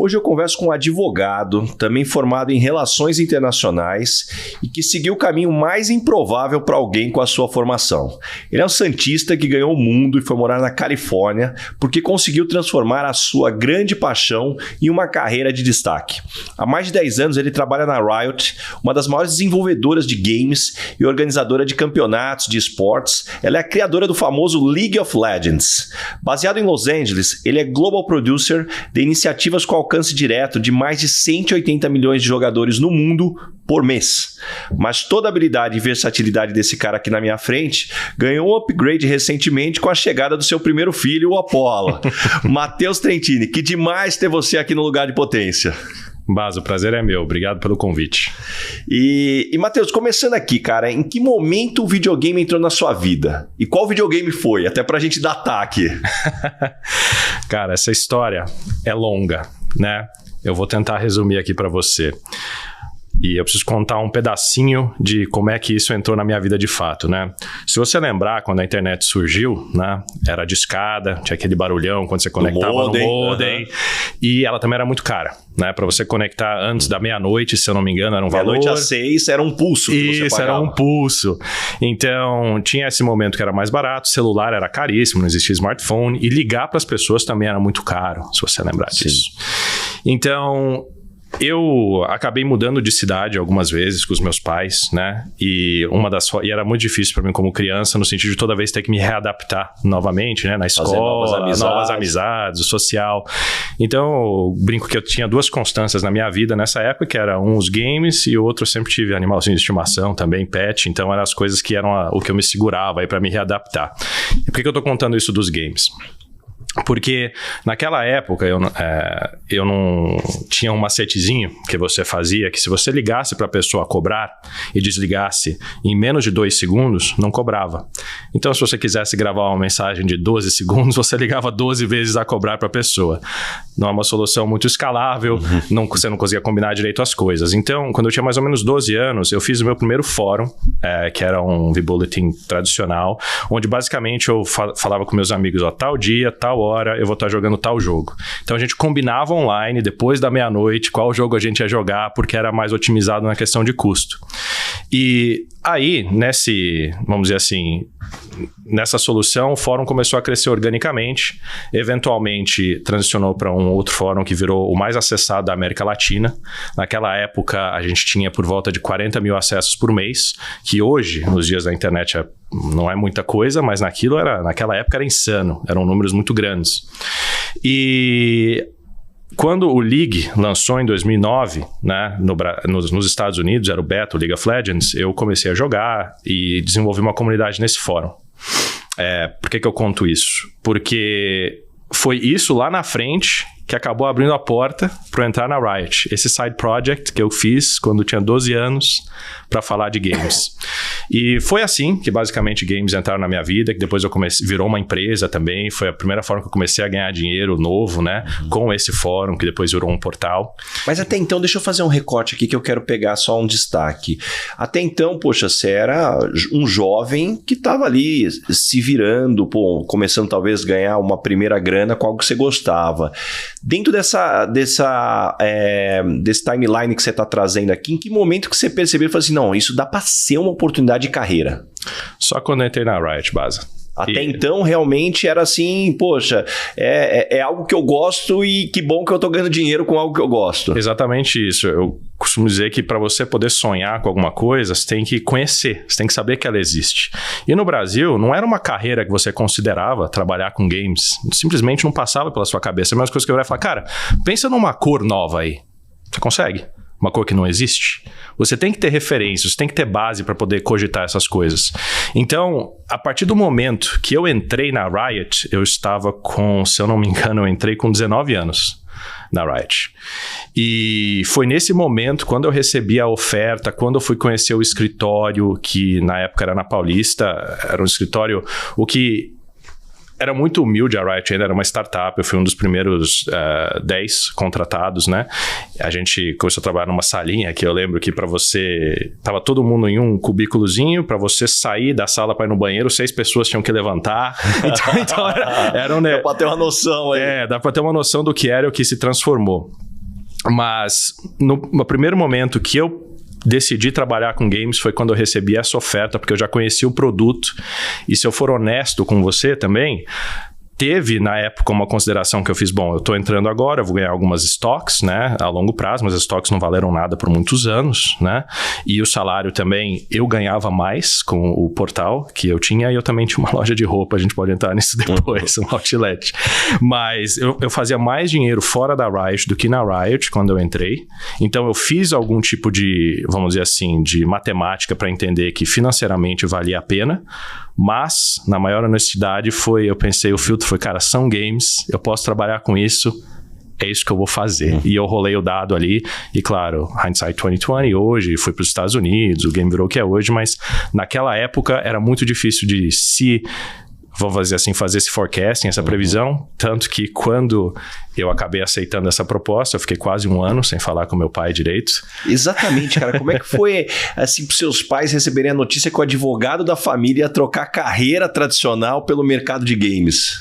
Hoje eu converso com um advogado, também formado em relações internacionais e que seguiu o caminho mais improvável para alguém com a sua formação. Ele é um santista que ganhou o mundo e foi morar na Califórnia porque conseguiu transformar a sua grande paixão em uma carreira de destaque. Há mais de 10 anos ele trabalha na Riot, uma das maiores desenvolvedoras de games e organizadora de campeonatos de esportes. Ela é a criadora do famoso League of Legends. Baseado em Los Angeles, ele é Global Producer de iniciativas com alcance direto de mais de 180 milhões de jogadores no mundo por mês. Mas toda a habilidade e versatilidade desse cara aqui na minha frente ganhou um upgrade recentemente com a chegada do seu primeiro filho, o Apollo. Matheus Trentini, que demais ter você aqui no Lugar de Potência. Baso, o prazer é meu. Obrigado pelo convite. E Matheus, começando aqui, cara, em que momento o videogame entrou na sua vida? E qual videogame foi? Até pra gente datar aqui. Cara, essa história é longa, né? Eu vou tentar resumir aqui pra você. E eu preciso contar um pedacinho de como é que isso entrou na minha vida de fato, né? Se você lembrar, quando a internet surgiu, né? Era discada, tinha aquele barulhão quando você conectava no modem. E ela também era muito cara, né? Para você conectar antes da meia-noite, se eu não me engano, era um valor. Meia-noite às 6 era um pulso que você Isso, pagava. era um pulso. Então, tinha esse momento que era mais barato, celular era caríssimo, não existia smartphone. E ligar para as pessoas também era muito caro, se você lembrar disso. Então, eu acabei mudando de cidade algumas vezes com os meus pais, né? E era muito difícil para mim como criança, no sentido de toda vez ter que me readaptar novamente, né? Na escola, novas amizades, o social. Então, eu brinco que eu tinha duas constâncias na minha vida nessa época, que eram os games e o outro eu sempre tive animalzinho de estimação também, pet. Então, eram as coisas que eram o que eu me segurava aí para me readaptar. E por que eu tô contando isso dos games? Porque naquela época eu não tinha um macetezinho que você fazia, que se você ligasse para a pessoa cobrar e desligasse em menos de 2 segundos, não cobrava. Então, se você quisesse gravar uma mensagem de 12 segundos, você ligava 12 vezes a cobrar para a pessoa. Não é uma solução muito escalável, você não conseguia combinar direito as coisas. Então, quando eu tinha mais ou menos 12 anos, eu fiz o meu primeiro fórum, que era um V-Bulletin tradicional, onde basicamente eu falava com meus amigos, tal dia, tal hora, eu vou estar jogando tal jogo. Então a gente combinava online, depois da meia-noite, qual jogo a gente ia jogar, porque era mais otimizado na questão de custo. E aí, vamos dizer assim, nessa solução, o fórum começou a crescer organicamente, eventualmente transicionou para um outro fórum que virou o mais acessado da América Latina. Naquela época, a gente tinha por volta de 40 mil acessos por mês, que hoje, nos dias da internet, não é muita coisa, mas naquela época era insano, eram números muito grandes. E quando o League lançou em 2009, né, nos Estados Unidos, era o beta, o League of Legends, eu comecei a jogar e desenvolvi uma comunidade nesse fórum. Por que eu conto isso? Porque foi isso lá na frente que acabou abrindo a porta para eu entrar na Riot. Esse side project que eu fiz quando eu tinha 12 anos para falar de games. E foi assim que basicamente games entraram na minha vida, que depois virou uma empresa também. Foi a primeira forma que eu comecei a ganhar dinheiro novo, né? Com esse fórum, que depois virou um portal. Mas até então, deixa eu fazer um recorte aqui que eu quero pegar só um destaque. Até então, poxa, você era um jovem que estava ali se virando, começando talvez a ganhar uma primeira grana com algo que você gostava. Dentro desse timeline que você está trazendo aqui, em que momento que você percebeu e falou assim, não, isso dá para ser uma oportunidade de carreira? Só quando eu entrei na Riot, Baza. Até então, realmente era assim, poxa, é algo que eu gosto e que bom que eu tô ganhando dinheiro com algo que eu gosto. Exatamente isso. Eu costumo dizer que para você poder sonhar com alguma coisa, você tem que conhecer, você tem que saber que ela existe. E no Brasil, não era uma carreira que você considerava trabalhar com games. Simplesmente não passava pela sua cabeça. A mesma coisa que eu ia falar, cara, pensa numa cor nova aí. Você consegue? Uma cor que não existe? Você tem que ter referências, você tem que ter base para poder cogitar essas coisas. Então, a partir do momento que eu entrei na Riot, eu estava se eu não me engano, eu entrei com 19 anos na Riot. E foi nesse momento, quando eu recebi a oferta, quando eu fui conhecer o escritório, que na época era na Paulista, era um escritório, o que era muito humilde, a Riot ainda era uma startup, eu fui um dos primeiros 10 contratados, né? A gente começou a trabalhar numa salinha que eu lembro que para você... Tava todo mundo em um cubículozinho, para você sair da sala para ir no banheiro, 6 pessoas tinham que levantar. Então era um... Dá para ter uma noção aí. Dá para ter uma noção do que era e o que se transformou. Mas no primeiro momento que eu decidi trabalhar com games foi quando eu recebi essa oferta, porque eu já conhecia o produto. E se eu for honesto com você também, teve na época uma consideração que eu fiz, bom, eu tô entrando agora, eu vou ganhar algumas stocks, né, a longo prazo, mas as stocks não valeram nada por muitos anos, né, e o salário também, eu ganhava mais com o portal que eu tinha, e eu também tinha uma loja de roupa, a gente pode entrar nisso depois, um outlet, mas eu fazia mais dinheiro fora da Riot do que na Riot quando eu entrei, então eu fiz algum tipo de, vamos dizer assim, de matemática para entender que financeiramente valia a pena, mas, na maior honestidade, eu pensei, o filtro foi, cara, são games, eu posso trabalhar com isso, é isso que eu vou fazer. E eu rolei o dado ali, e claro, hindsight 2020 hoje, fui para os Estados Unidos, o game virou o que é hoje, mas naquela época era muito difícil de vamos dizer assim, fazer esse forecasting, essa previsão, tanto que quando eu acabei aceitando essa proposta, eu fiquei quase 1 ano sem falar com meu pai direito. Exatamente, cara. Como é que foi, assim, para seus pais receberem a notícia que o advogado da família ia trocar a carreira tradicional pelo mercado de games?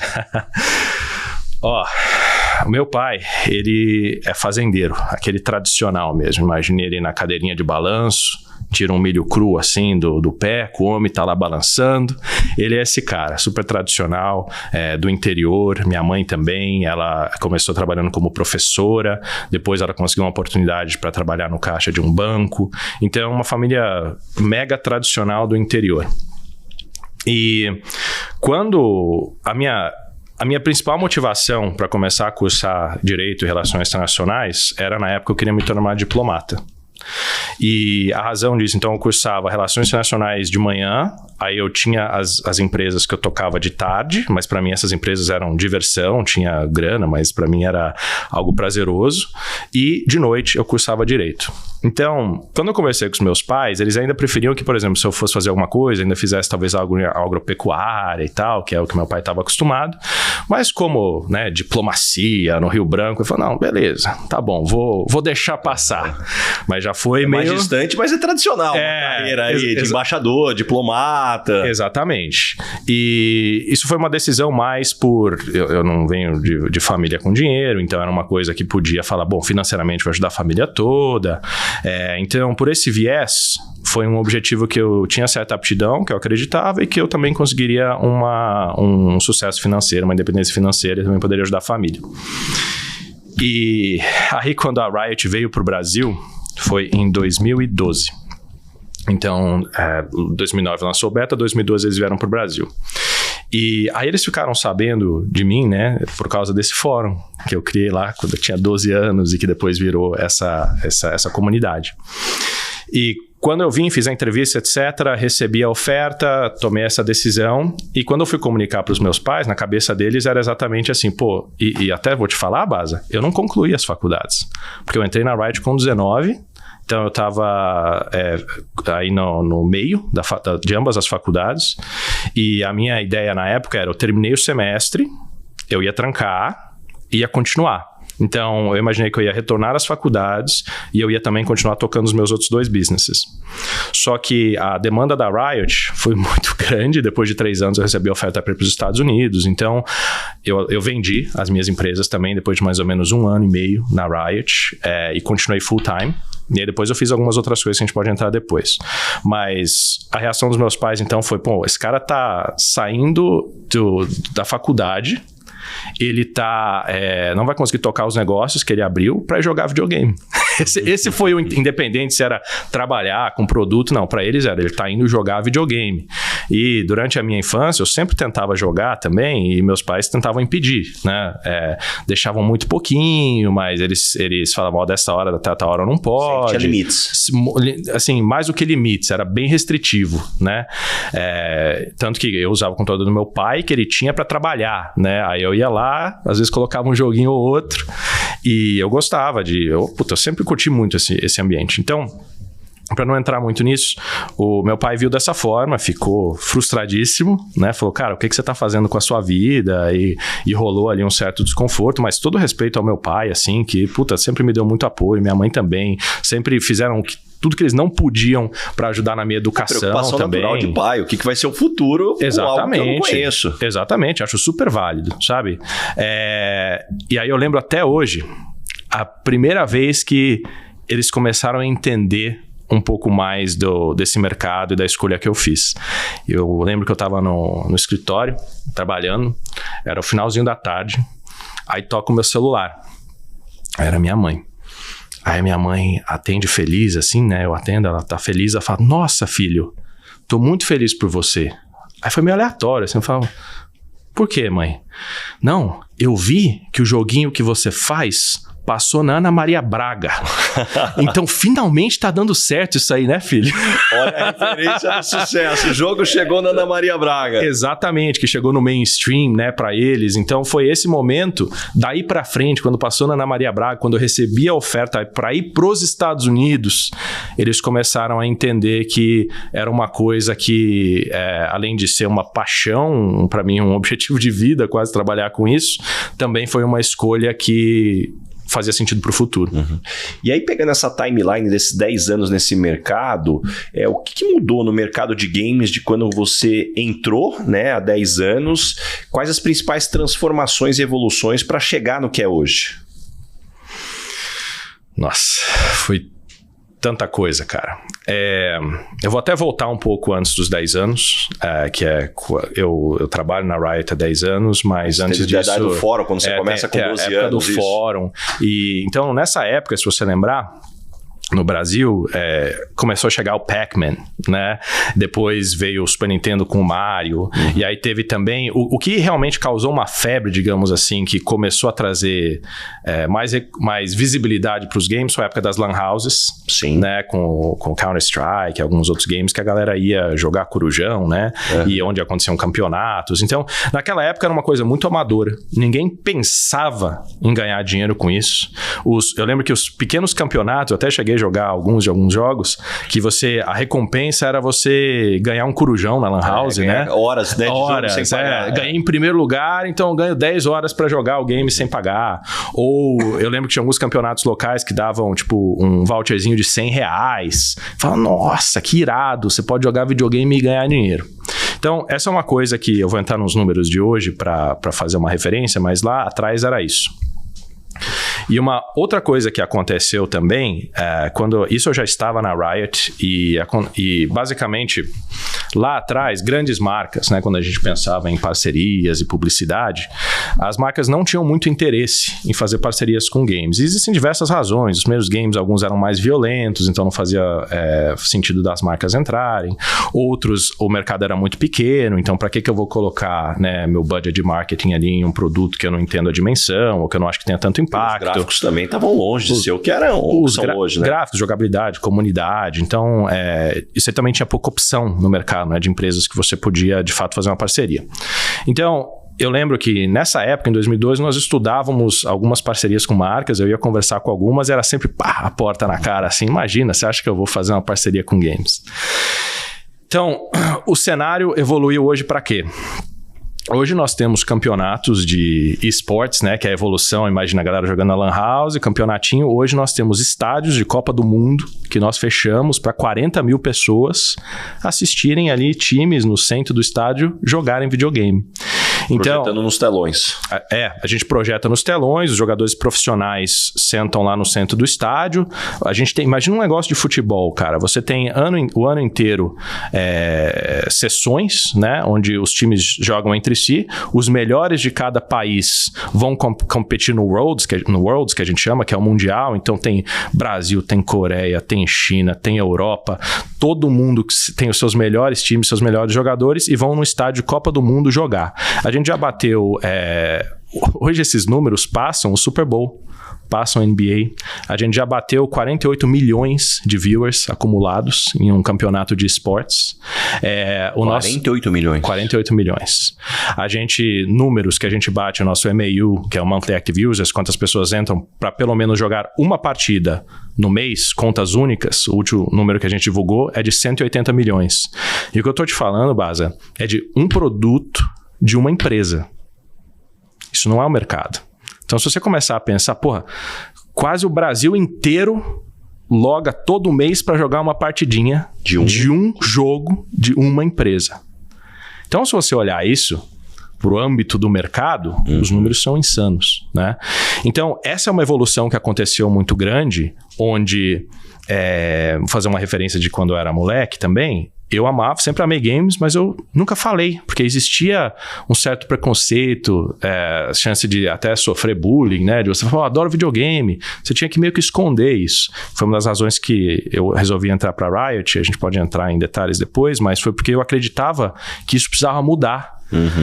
O meu pai, ele é fazendeiro, aquele tradicional mesmo. Imagine ele na cadeirinha de balanço, tira um milho cru assim do pé, come, tá lá balançando. Ele é esse cara, super tradicional, do interior. Minha mãe também, ela começou trabalhando como professora, depois ela conseguiu uma oportunidade para trabalhar no caixa de um banco. Então, uma família mega tradicional do interior. E quando a minha principal motivação para começar a cursar Direito e Relações Internacionais era, na época, eu queria me tornar diplomata. E a razão disso, então eu cursava Relações Internacionais de manhã, aí eu tinha as empresas que eu tocava de tarde, mas para mim essas empresas eram diversão, tinha grana, mas para mim era algo prazeroso, e de noite eu cursava Direito. Então, quando eu conversei com os meus pais, eles ainda preferiam que, por exemplo, se eu fosse fazer alguma coisa, ainda fizesse talvez algo agropecuária e tal, que é o que meu pai estava acostumado, mas como, né, diplomacia no Rio Branco, eu falei, não, beleza, tá bom, vou deixar passar. Mas já foi meio... mais distante, mas é tradicional, uma carreira aí de embaixador, diplomata. Exatamente. E isso foi uma decisão mais por... Eu não venho de família com dinheiro, então era uma coisa que podia falar, bom, financeiramente vai ajudar a família toda. Então, por esse viés, foi um objetivo que eu tinha certa aptidão, que eu acreditava, e que eu também conseguiria um sucesso financeiro, uma independência financeira, e também poderia ajudar a família. E aí, quando a Riot veio para o Brasil, foi em 2012. Então, 2009 lançou o beta, 2012 eles vieram para o Brasil. E aí eles ficaram sabendo de mim, né, por causa desse fórum que eu criei lá quando eu tinha 12 anos e que depois virou essa comunidade. E quando eu vim, fiz a entrevista, etc., recebi a oferta, tomei essa decisão, e quando eu fui comunicar para os meus pais, na cabeça deles era exatamente assim, e até vou te falar, Baza, eu não concluí as faculdades, porque eu entrei na Riot com 19, então eu estava aí no meio de ambas as faculdades, e a minha ideia na época era, eu terminei o semestre, eu ia trancar, ia continuar. Então, eu imaginei que eu ia retornar às faculdades e eu ia também continuar tocando os meus outros 2 businesses. Só que a demanda da Riot foi muito grande. Depois de 3 anos, eu recebi a oferta para ir para os Estados Unidos. Então, eu vendi as minhas empresas também depois de mais ou menos 1 ano e meio na Riot e continuei full time. E aí depois eu fiz algumas outras coisas que a gente pode entrar depois. Mas a reação dos meus pais, então, foi, esse cara tá saindo da faculdade, ele não vai conseguir tocar os negócios que ele abriu para jogar videogame. Esse foi o independente se era trabalhar com produto, não, para eles ele tá indo jogar videogame. E durante a minha infância eu sempre tentava jogar também e meus pais tentavam impedir, né? Deixavam muito pouquinho, mas eles falavam, dessa hora até tal hora não pode. Tinha limites. Assim, mais do que limites, era bem restritivo, né? Tanto que eu usava o controle do meu pai que ele tinha para trabalhar, né? Aí eu ia lá, às vezes colocava um joguinho ou outro e eu gostava eu sempre curti muito esse ambiente. Então, para não entrar muito nisso, o meu pai viu dessa forma, ficou frustradíssimo, né? Falou, cara, o que você tá fazendo com a sua vida? E rolou ali um certo desconforto, mas todo respeito ao meu pai, assim, que, sempre me deu muito apoio, minha mãe também, sempre fizeram tudo que eles não podiam para ajudar na minha educação preocupação também. Natural de pai, o que vai ser o futuro com algo que eu não conheço. Exatamente, acho super válido, sabe? E aí eu lembro até hoje, a primeira vez que eles começaram a entender um pouco mais desse mercado e da escolha que eu fiz. Eu lembro que eu estava no escritório, trabalhando, era o finalzinho da tarde, aí toca o meu celular. Era minha mãe. Aí minha mãe atende feliz, assim, né? Eu atendo, ela tá feliz, ela fala, nossa, filho, tô muito feliz por você. Aí foi meio aleatório, assim, eu falo, por quê, mãe? Não, eu vi que o joguinho que você faz passou na Ana Maria Braga. Então, finalmente tá dando certo isso aí, né, filho? Olha a referência do sucesso. O jogo chegou na Ana Maria Braga. Exatamente, que chegou no mainstream, né, pra eles. Então, foi esse momento, daí pra frente, quando passou na Ana Maria Braga, quando eu recebi a oferta pra ir pros Estados Unidos, eles começaram a entender que era uma coisa que, além de ser uma paixão, pra mim, um objetivo de vida, quase trabalhar com isso, também foi uma escolha que fazia sentido para o futuro. Uhum. E aí, pegando essa timeline desses 10 anos nesse mercado, o que mudou no mercado de games de quando você entrou, né, há 10 anos? Quais as principais transformações e evoluções para chegar no que é hoje? Nossa, foi tanta coisa, cara. Eu vou até voltar um pouco antes dos 10 anos, eu trabalho na Riot há 10 anos, mas antes disso... Teve a idade do fórum, quando você começa com 12 anos. A época do fórum. E, então, nessa época, se você lembrar, no Brasil, começou a chegar o Pac-Man, né? Depois veio o Super Nintendo com o Mario. E aí teve também... O que realmente causou uma febre, digamos assim, que começou a trazer mais visibilidade para os games foi a época das LAN houses. Sim. Né? Com Counter-Strike, alguns outros games que a galera ia jogar corujão, né? E onde aconteciam campeonatos. Então, naquela época era uma coisa muito amadora. Ninguém pensava em ganhar dinheiro com isso. Eu lembro que os pequenos campeonatos, eu até cheguei a jogar alguns jogos, que a recompensa era você ganhar um corujão na Lan House, né? Horas, né? Horas, sem pagar. Ganhei em primeiro lugar, então eu ganho 10 horas pra jogar o game sem pagar. Ou eu lembro que tinha alguns campeonatos locais que davam, tipo, um voucherzinho de R$100. Fala, nossa, que irado, você pode jogar videogame e ganhar dinheiro. Então, essa é uma coisa que eu vou entrar nos números de hoje pra fazer uma referência, mas lá atrás era isso. E uma outra coisa que aconteceu também, isso eu já estava na Riot e basicamente lá atrás, grandes marcas, né, quando a gente pensava em parcerias e publicidade, as marcas não tinham muito interesse em fazer parcerias com games. E existem diversas razões. Os primeiros games, alguns eram mais violentos, então não fazia sentido das marcas entrarem. Outros, o mercado era muito pequeno, então para que eu vou colocar, né, meu budget de marketing ali em um produto que eu não entendo a dimensão ou que eu não acho que tenha tanto impacto. Os gráficos também estavam longe de ser o que eram são hoje, né? Gráficos, jogabilidade, comunidade. Então, isso aí também tinha pouca opção no mercado, né, de empresas que você podia, de fato, fazer uma parceria. Então, eu lembro que nessa época, em 2002, nós estudávamos algumas parcerias com marcas, eu ia conversar com algumas, era sempre a porta na cara, assim, imagina, você acha que eu vou fazer uma parceria com games? Então, o cenário evoluiu hoje para quê? Hoje nós temos campeonatos de esportes, né, que é a evolução, imagina a galera jogando na Lan House, campeonatinho. Hoje nós temos estádios de Copa do Mundo que nós fechamos para 40 mil pessoas assistirem ali times no centro do estádio jogarem videogame. Então, projetando nos telões. A gente projeta nos telões, os jogadores profissionais sentam lá no centro do estádio. A gente tem, imagina um negócio de futebol, cara. Você tem o ano inteiro sessões, né, onde os times jogam entre si. Os melhores de cada país vão competir no Worlds, que a gente chama, que é o Mundial. Então tem Brasil, tem Coreia, tem China, tem Europa. Todo mundo tem os seus melhores times, seus melhores jogadores e vão no estádio Copa do Mundo jogar. A gente já bateu... hoje esses números passam o Super Bowl, passam a NBA. A gente já bateu 48 milhões de viewers acumulados em um campeonato de esportes. 48 milhões? 48 milhões. Números que a gente bate, o nosso MAU, que é o Monthly Active Users, quantas pessoas entram para pelo menos jogar uma partida no mês, contas únicas, o último número que a gente divulgou é de 180 milhões. E o que eu tô te falando, Baza, é de um produto de uma empresa. Isso não é o mercado. Então, se você começar a pensar, quase o Brasil inteiro loga todo mês para jogar uma partidinha de um jogo de uma empresa. Então, se você olhar isso, pro âmbito do mercado, os números são insanos, né? Então, essa é uma evolução que aconteceu muito grande, onde, vou fazer uma referência de quando eu era moleque também, eu sempre amei games, mas eu nunca falei, porque existia um certo preconceito, chance de até sofrer bullying, né? De você falar, adoro videogame. Você tinha que meio que esconder isso. Foi uma das razões que eu resolvi entrar para Riot. A gente pode entrar em detalhes depois, mas foi porque eu acreditava que isso precisava mudar.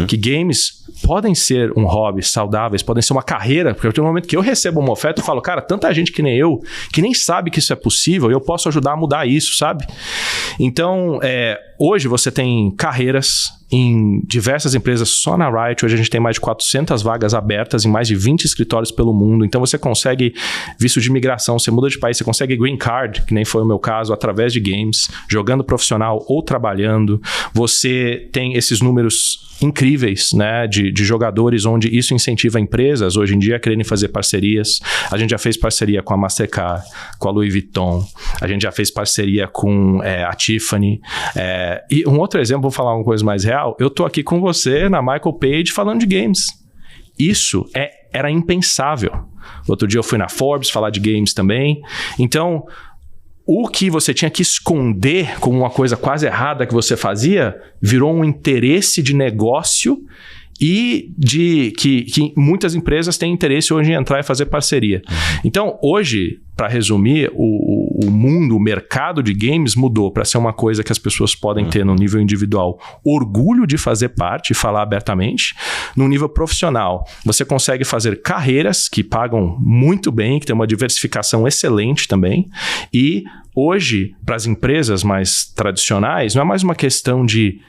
Que games podem ser um hobby saudáveis, podem ser uma carreira, porque no momento que eu recebo uma oferta, eu falo, cara, tanta gente que nem eu, que nem sabe que isso é possível, e eu posso ajudar a mudar isso, sabe? Então, hoje você tem carreiras em diversas empresas só na Riot. Hoje a gente tem mais de 400 vagas abertas em mais de 20 escritórios pelo mundo. Então você consegue visto de imigração, você muda de país, você consegue green card, que nem foi o meu caso, através de games, jogando profissional ou trabalhando. Você tem esses números incríveis, né, de jogadores, onde isso incentiva empresas hoje em dia a quererem fazer parcerias. A gente já fez parceria com a Mastercard, com a Louis Vuitton, a gente já fez parceria com a Tiffany. E um outro exemplo, vou falar uma coisa mais real, eu tô aqui com você na Michael Page falando de games. Isso era impensável. Outro dia eu fui na Forbes falar de games também. Então, o que você tinha que esconder como uma coisa quase errada que você fazia, virou um interesse de negócio e que muitas empresas têm interesse hoje em entrar e fazer parceria. Então, hoje, para resumir, o mundo, o mercado de games mudou para ser uma coisa que as pessoas podem ter no nível individual orgulho de fazer parte e falar abertamente. No nível profissional, você consegue fazer carreiras que pagam muito bem, que tem uma diversificação excelente também. E hoje, para as empresas mais tradicionais, não é mais uma questão de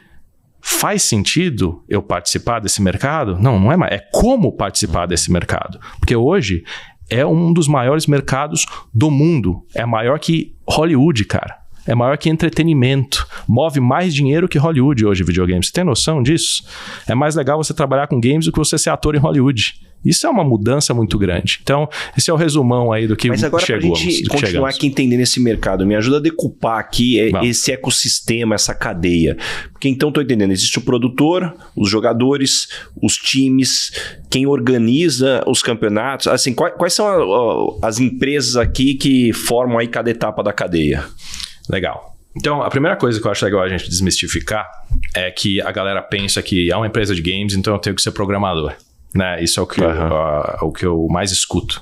faz sentido eu participar desse mercado? Não, não é mais. É como participar desse mercado. Porque hoje é um dos maiores mercados do mundo. É maior que Hollywood, cara. É maior que entretenimento. Move mais dinheiro que Hollywood hoje, videogames. Você tem noção disso? É mais legal você trabalhar com games do que você ser ator em Hollywood. Isso é uma mudança muito grande. Então, esse é o resumão aí do que chegou. Mas agora, pra gente continuar aqui entendendo esse mercado, me ajuda a decupar aqui esse ecossistema, essa cadeia. Porque então, estou entendendo, existe o produtor, os jogadores, os times, quem organiza os campeonatos. Assim, quais são as empresas aqui que formam aí cada etapa da cadeia? Legal. Então, a primeira coisa que eu acho legal a gente desmistificar é que a galera pensa que é uma empresa de games, então eu tenho que ser programador. Né? Isso é o que eu mais escuto.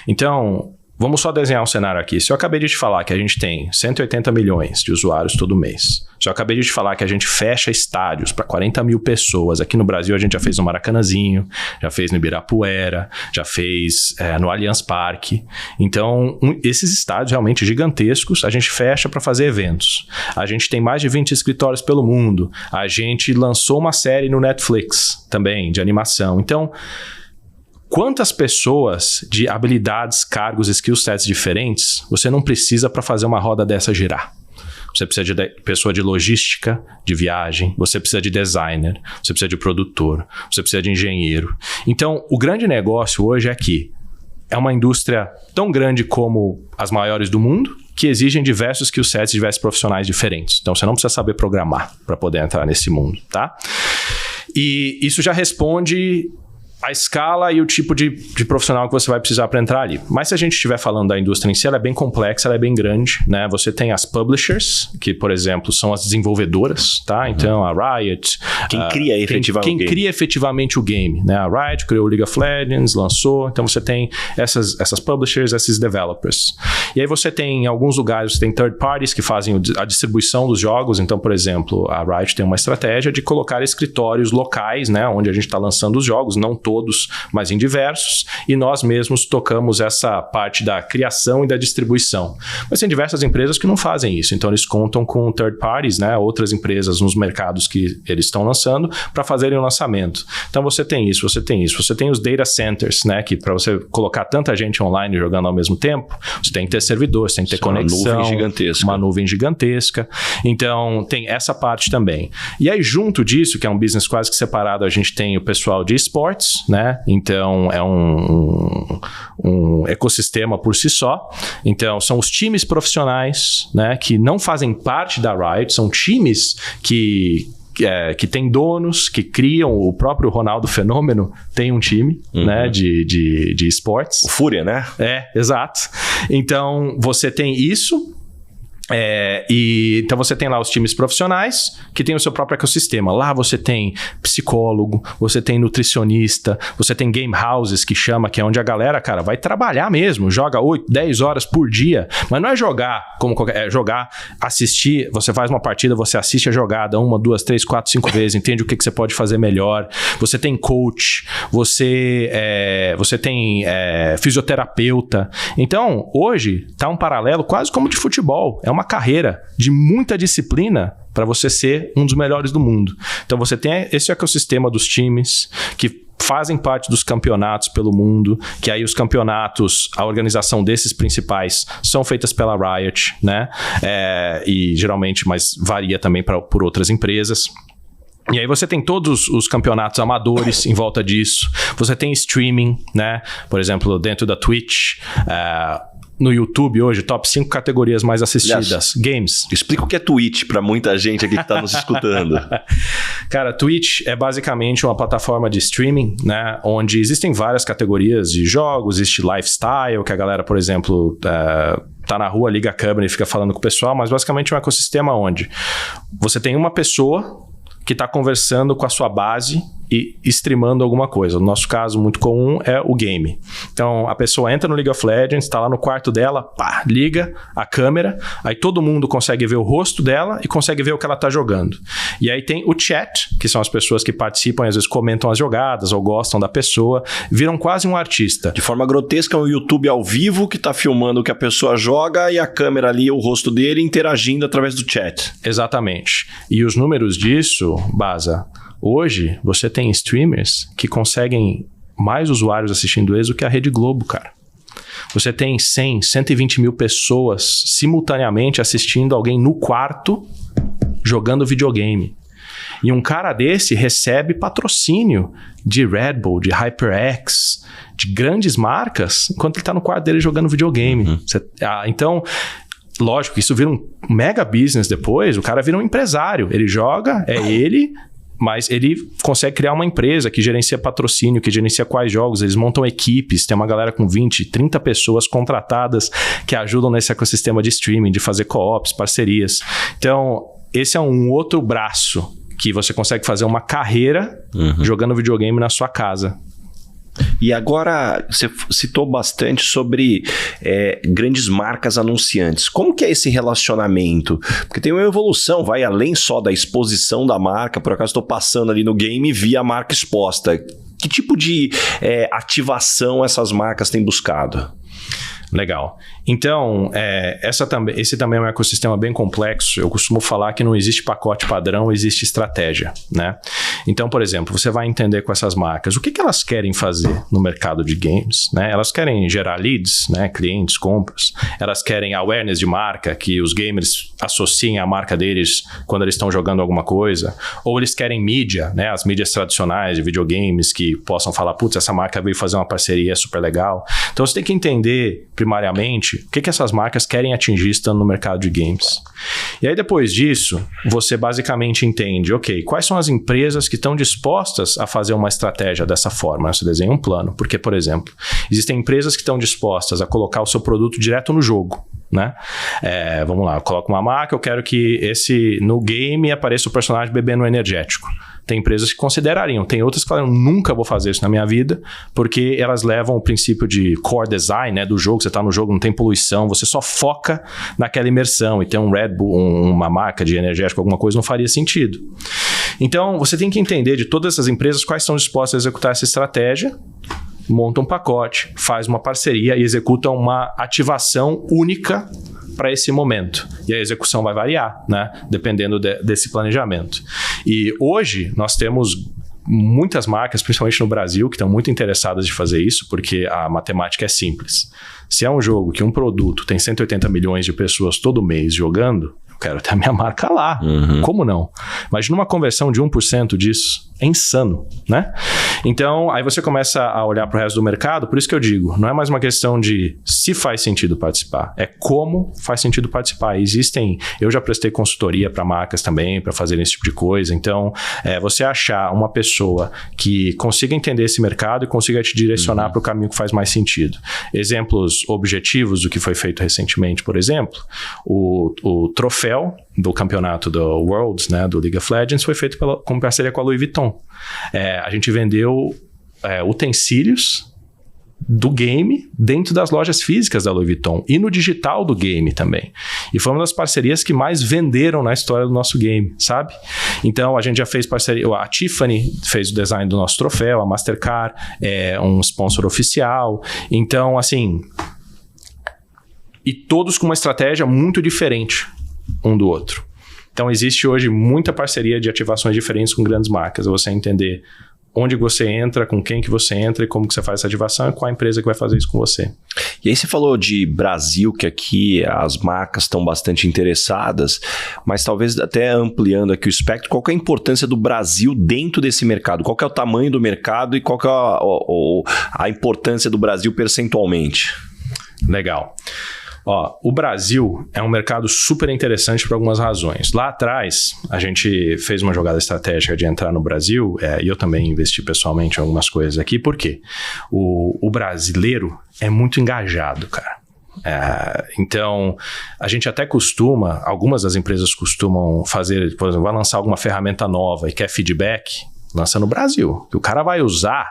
Então, vamos só desenhar um cenário aqui. Se eu acabei de te falar que a gente tem 180 milhões de usuários todo mês, se eu acabei de te falar que a gente fecha estádios para 40 mil pessoas, aqui no Brasil a gente já fez no Maracanãzinho, já fez no Ibirapuera, já fez no Allianz Parque. Então, esses estádios realmente gigantescos, a gente fecha para fazer eventos. A gente tem mais de 20 escritórios pelo mundo. A gente lançou uma série no Netflix também, de animação. Então, quantas pessoas de habilidades, cargos, skill sets diferentes você não precisa para fazer uma roda dessa girar? Você precisa de pessoa de logística, de viagem, você precisa de designer, você precisa de produtor, você precisa de engenheiro. Então, o grande negócio hoje é que é uma indústria tão grande como as maiores do mundo, que exigem diversos skill sets, diversos profissionais diferentes. Então, você não precisa saber programar para poder entrar nesse mundo, tá? E isso já responde a escala e o tipo de profissional que você vai precisar para entrar ali. Mas se a gente estiver falando da indústria em si, ela é bem complexa, ela é bem grande, né? Você tem as publishers, que, por exemplo, são as desenvolvedoras, tá? Então, a Riot... Quem cria efetivamente o game, né? A Riot criou o League of Legends, lançou. Então, você tem essas publishers, esses developers. E aí você tem, em alguns lugares, você tem third parties que fazem a distribuição dos jogos. Então, por exemplo, a Riot tem uma estratégia de colocar escritórios locais, né? Onde a gente está lançando os jogos, não todos, mas em diversos, e nós mesmos tocamos essa parte da criação e da distribuição. Mas tem diversas empresas que não fazem isso, então eles contam com third parties, né, outras empresas nos mercados que eles estão lançando para fazerem o lançamento. Então você tem isso, você tem os data centers, né, que para você colocar tanta gente online jogando ao mesmo tempo, você tem que ter servidores, tem que ter conexão, uma nuvem gigantesca. Então tem essa parte também. E aí junto disso, que é um business quase que separado, a gente tem o pessoal de esportes, né? Então é um ecossistema por si só. Então são os times profissionais, né, que não fazem parte da Riot, são times que que tem donos, que criam. O próprio Ronaldo Fenômeno tem um time, né, de esportes. O Fúria, né? Exato. Então, você tem isso. Então você tem lá os times profissionais que tem o seu próprio ecossistema. Lá você tem psicólogo, você tem nutricionista, você tem game houses que chama, que é onde a galera, cara, vai trabalhar mesmo, joga 8, 10 horas por dia, mas não é jogar como qualquer, é jogar, assistir, você faz uma partida, você assiste a jogada 1, 2, 3, 4, 5 vezes, entende o que você pode fazer melhor, você tem coach, você tem fisioterapeuta. Então, hoje tá um paralelo quase como de futebol, é uma carreira de muita disciplina para você ser um dos melhores do mundo. Então você tem esse ecossistema dos times que fazem parte dos campeonatos pelo mundo, que aí os campeonatos, a organização desses principais são feitas pela Riot, né? E geralmente, mas varia também por outras empresas. E aí você tem todos os campeonatos amadores em volta disso. Você tem streaming, né? Por exemplo, dentro da Twitch, no YouTube hoje, top 5 categorias mais assistidas. Aliás, games. Explica o que é Twitch para muita gente aqui que está nos escutando. Cara, Twitch é basicamente uma plataforma de streaming, né? Onde existem várias categorias de jogos, existe lifestyle, que a galera, por exemplo, tá na rua, liga a câmera e fica falando com o pessoal, mas basicamente é um ecossistema onde você tem uma pessoa que está conversando com a sua base e streamando alguma coisa. No nosso caso, muito comum é o game. Então, a pessoa entra no League of Legends, está lá no quarto dela, pá, liga a câmera, aí todo mundo consegue ver o rosto dela e consegue ver o que ela está jogando. E aí tem o chat, que são as pessoas que participam e às vezes comentam as jogadas ou gostam da pessoa, viram quase um artista. De forma grotesca, é um YouTube ao vivo que está filmando o que a pessoa joga e a câmera ali, o rosto dele, interagindo através do chat. Exatamente. E os números disso, Baza, hoje, você tem streamers que conseguem mais usuários assistindo eles do que a Rede Globo, cara. Você tem 100, 120 mil pessoas simultaneamente assistindo alguém no quarto jogando videogame. E um cara desse recebe patrocínio de Red Bull, de HyperX, de grandes marcas, enquanto ele está no quarto dele jogando videogame. Então, lógico, isso vira um mega business depois, o cara vira um empresário. Ele joga, mas ele consegue criar uma empresa que gerencia patrocínio, que gerencia quais jogos, eles montam equipes, tem uma galera com 20, 30 pessoas contratadas que ajudam nesse ecossistema de streaming, de fazer co-ops, parcerias. Então, esse é um outro braço que você consegue fazer uma carreira jogando videogame na sua casa. E agora, você citou bastante sobre grandes marcas anunciantes. Como que é esse relacionamento? Porque tem uma evolução, vai além só da exposição da marca. Por acaso estou passando ali no game e vi a marca exposta. Que tipo de ativação essas marcas têm buscado? Legal. Então, esse também é um ecossistema bem complexo. Eu costumo falar que não existe pacote padrão, existe estratégia, né? Então, por exemplo, você vai entender com essas marcas o que elas querem fazer no mercado de games, né? Elas querem gerar leads, né? Clientes, compras. Elas querem awareness de marca, que os gamers associem a marca deles quando eles estão jogando alguma coisa. Ou eles querem mídia, né? As mídias tradicionais de videogames que possam falar, putz, essa marca veio fazer uma parceria super legal. Então, você tem que entender primariamente o que essas marcas querem atingir estando no mercado de games. E aí, depois disso, você basicamente entende, ok, quais são as empresas que estão dispostas a fazer uma estratégia dessa forma? Você desenha um plano. Porque, por exemplo, existem empresas que estão dispostas a colocar o seu produto direto no jogo, né? Vamos lá, eu coloco uma marca, eu quero que no game apareça o personagem bebendo um energético. Tem empresas que considerariam, tem outras que falam, nunca vou fazer isso na minha vida, porque elas levam o princípio de core design, né, do jogo. Você está no jogo, não tem poluição, você só foca naquela imersão, e ter um Red Bull, uma marca de energético, alguma coisa, não faria sentido. Então, você tem que entender de todas essas empresas quais estão dispostas a executar essa estratégia, monta um pacote, faz uma parceria e executa uma ativação única para esse momento. E a execução vai variar, né? Dependendo desse planejamento. E hoje nós temos muitas marcas, principalmente no Brasil, que estão muito interessadas em fazer isso, porque a matemática é simples. Se é um jogo que um produto tem 180 milhões de pessoas todo mês jogando, eu quero ter a minha marca lá. Como não? Imagina uma conversão de 1% disso. É insano, né? Então, aí você começa a olhar para o resto do mercado, por isso que eu digo, não é mais uma questão de se faz sentido participar, é como faz sentido participar. Eu já prestei consultoria para marcas também, para fazer esse tipo de coisa, então, você achar uma pessoa que consiga entender esse mercado e consiga te direcionar para o caminho que faz mais sentido. Exemplos objetivos do que foi feito recentemente, por exemplo, o troféu do campeonato do Worlds, né, do League of Legends, foi feito com parceria com a Louis Vuitton. A gente vendeu utensílios do game dentro das lojas físicas da Louis Vuitton e no digital do game também. E foi uma das parcerias que mais venderam na história do nosso game, sabe? Então, a gente já fez parceria... A Tiffany fez o design do nosso troféu, a Mastercard é um sponsor oficial. Então, assim... E todos com uma estratégia muito diferente um do outro. Então, existe hoje muita parceria de ativações diferentes com grandes marcas. Você entender onde você entra, com quem que você entra e como que você faz essa ativação e qual a empresa que vai fazer isso com você. E aí você falou de Brasil, que aqui as marcas estão bastante interessadas, mas talvez até ampliando aqui o espectro, qual que é a importância do Brasil dentro desse mercado? Qual que é o tamanho do mercado e qual que é a importância do Brasil percentualmente? Legal. O Brasil é um mercado super interessante por algumas razões. Lá atrás, a gente fez uma jogada estratégica de entrar no Brasil, e eu também investi pessoalmente em algumas coisas aqui. Por quê? O brasileiro é muito engajado, cara. Então, a gente até algumas das empresas costumam fazer, por exemplo, vai lançar alguma ferramenta nova e quer feedback, lança no Brasil. Que o cara vai usar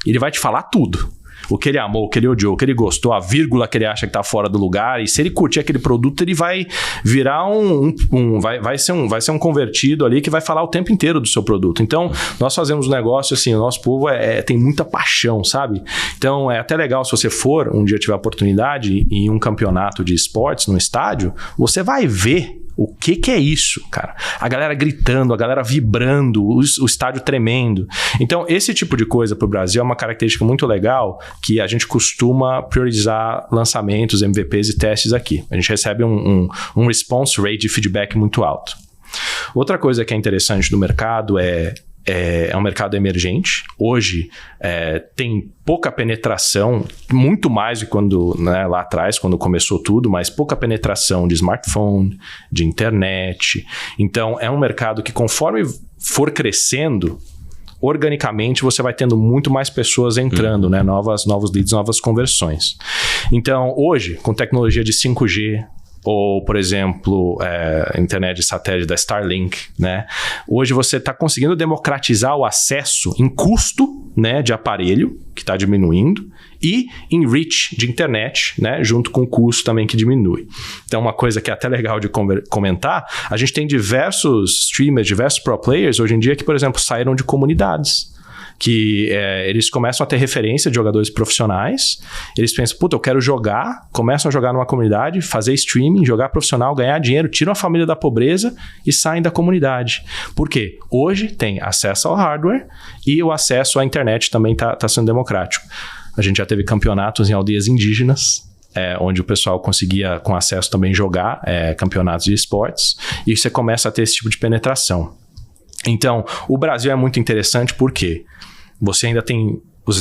e ele vai te falar tudo. O que ele amou, o que ele odiou, o que ele gostou, a vírgula que ele acha que está fora do lugar. E se ele curtir aquele produto, ele vai virar vai ser um convertido ali que vai falar o tempo inteiro do seu produto. Então, nós fazemos um negócio assim, o nosso povo tem muita paixão, sabe? Então, é até legal se você for, um dia tiver a oportunidade em um campeonato de esportes no estádio, você vai ver o que é isso, cara? A galera gritando, a galera vibrando, o estádio tremendo. Então, esse tipo de coisa para o Brasil é uma característica muito legal que a gente costuma priorizar lançamentos, MVPs e testes aqui. A gente recebe um response rate de feedback muito alto. Outra coisa que é interessante do mercado é um mercado emergente. Hoje tem pouca penetração, muito mais do que lá atrás, quando começou tudo, mas pouca penetração de smartphone, de internet. Então, é um mercado que conforme for crescendo, organicamente você vai tendo muito mais pessoas entrando, né? Novos leads, novas conversões. Então, hoje, com tecnologia de 5G, ou, por exemplo, internet de satélite da Starlink, né? Hoje você está conseguindo democratizar o acesso em custo, né, de aparelho, que está diminuindo, e em reach de internet, né, junto com o custo também que diminui. Então, uma coisa que é até legal de comentar, a gente tem diversos streamers, diversos pro players hoje em dia que, por exemplo, saíram de comunidades. Que eles começam a ter referência de jogadores profissionais, eles pensam, eu quero jogar, começam a jogar numa comunidade, fazer streaming, jogar profissional, ganhar dinheiro, tiram a família da pobreza e saem da comunidade. Por quê? Hoje tem acesso ao hardware e o acesso à internet também está sendo democrático. A gente já teve campeonatos em aldeias indígenas, onde o pessoal conseguia, com acesso, também jogar campeonatos de esportes, e você começa a ter esse tipo de penetração. Então, o Brasil é muito interessante porque você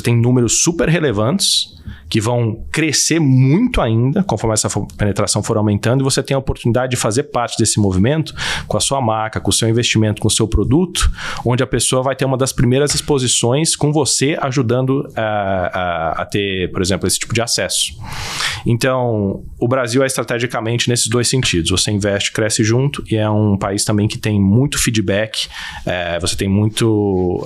tem números super relevantes que vão crescer muito ainda conforme essa penetração for aumentando, e você tem a oportunidade de fazer parte desse movimento com a sua marca, com o seu investimento, com o seu produto, onde a pessoa vai ter uma das primeiras exposições com você ajudando a ter, por exemplo, esse tipo de acesso. Então, o Brasil é estrategicamente nesses dois sentidos. Você investe, cresce junto, e é um país também que tem muito feedback, você tem muito...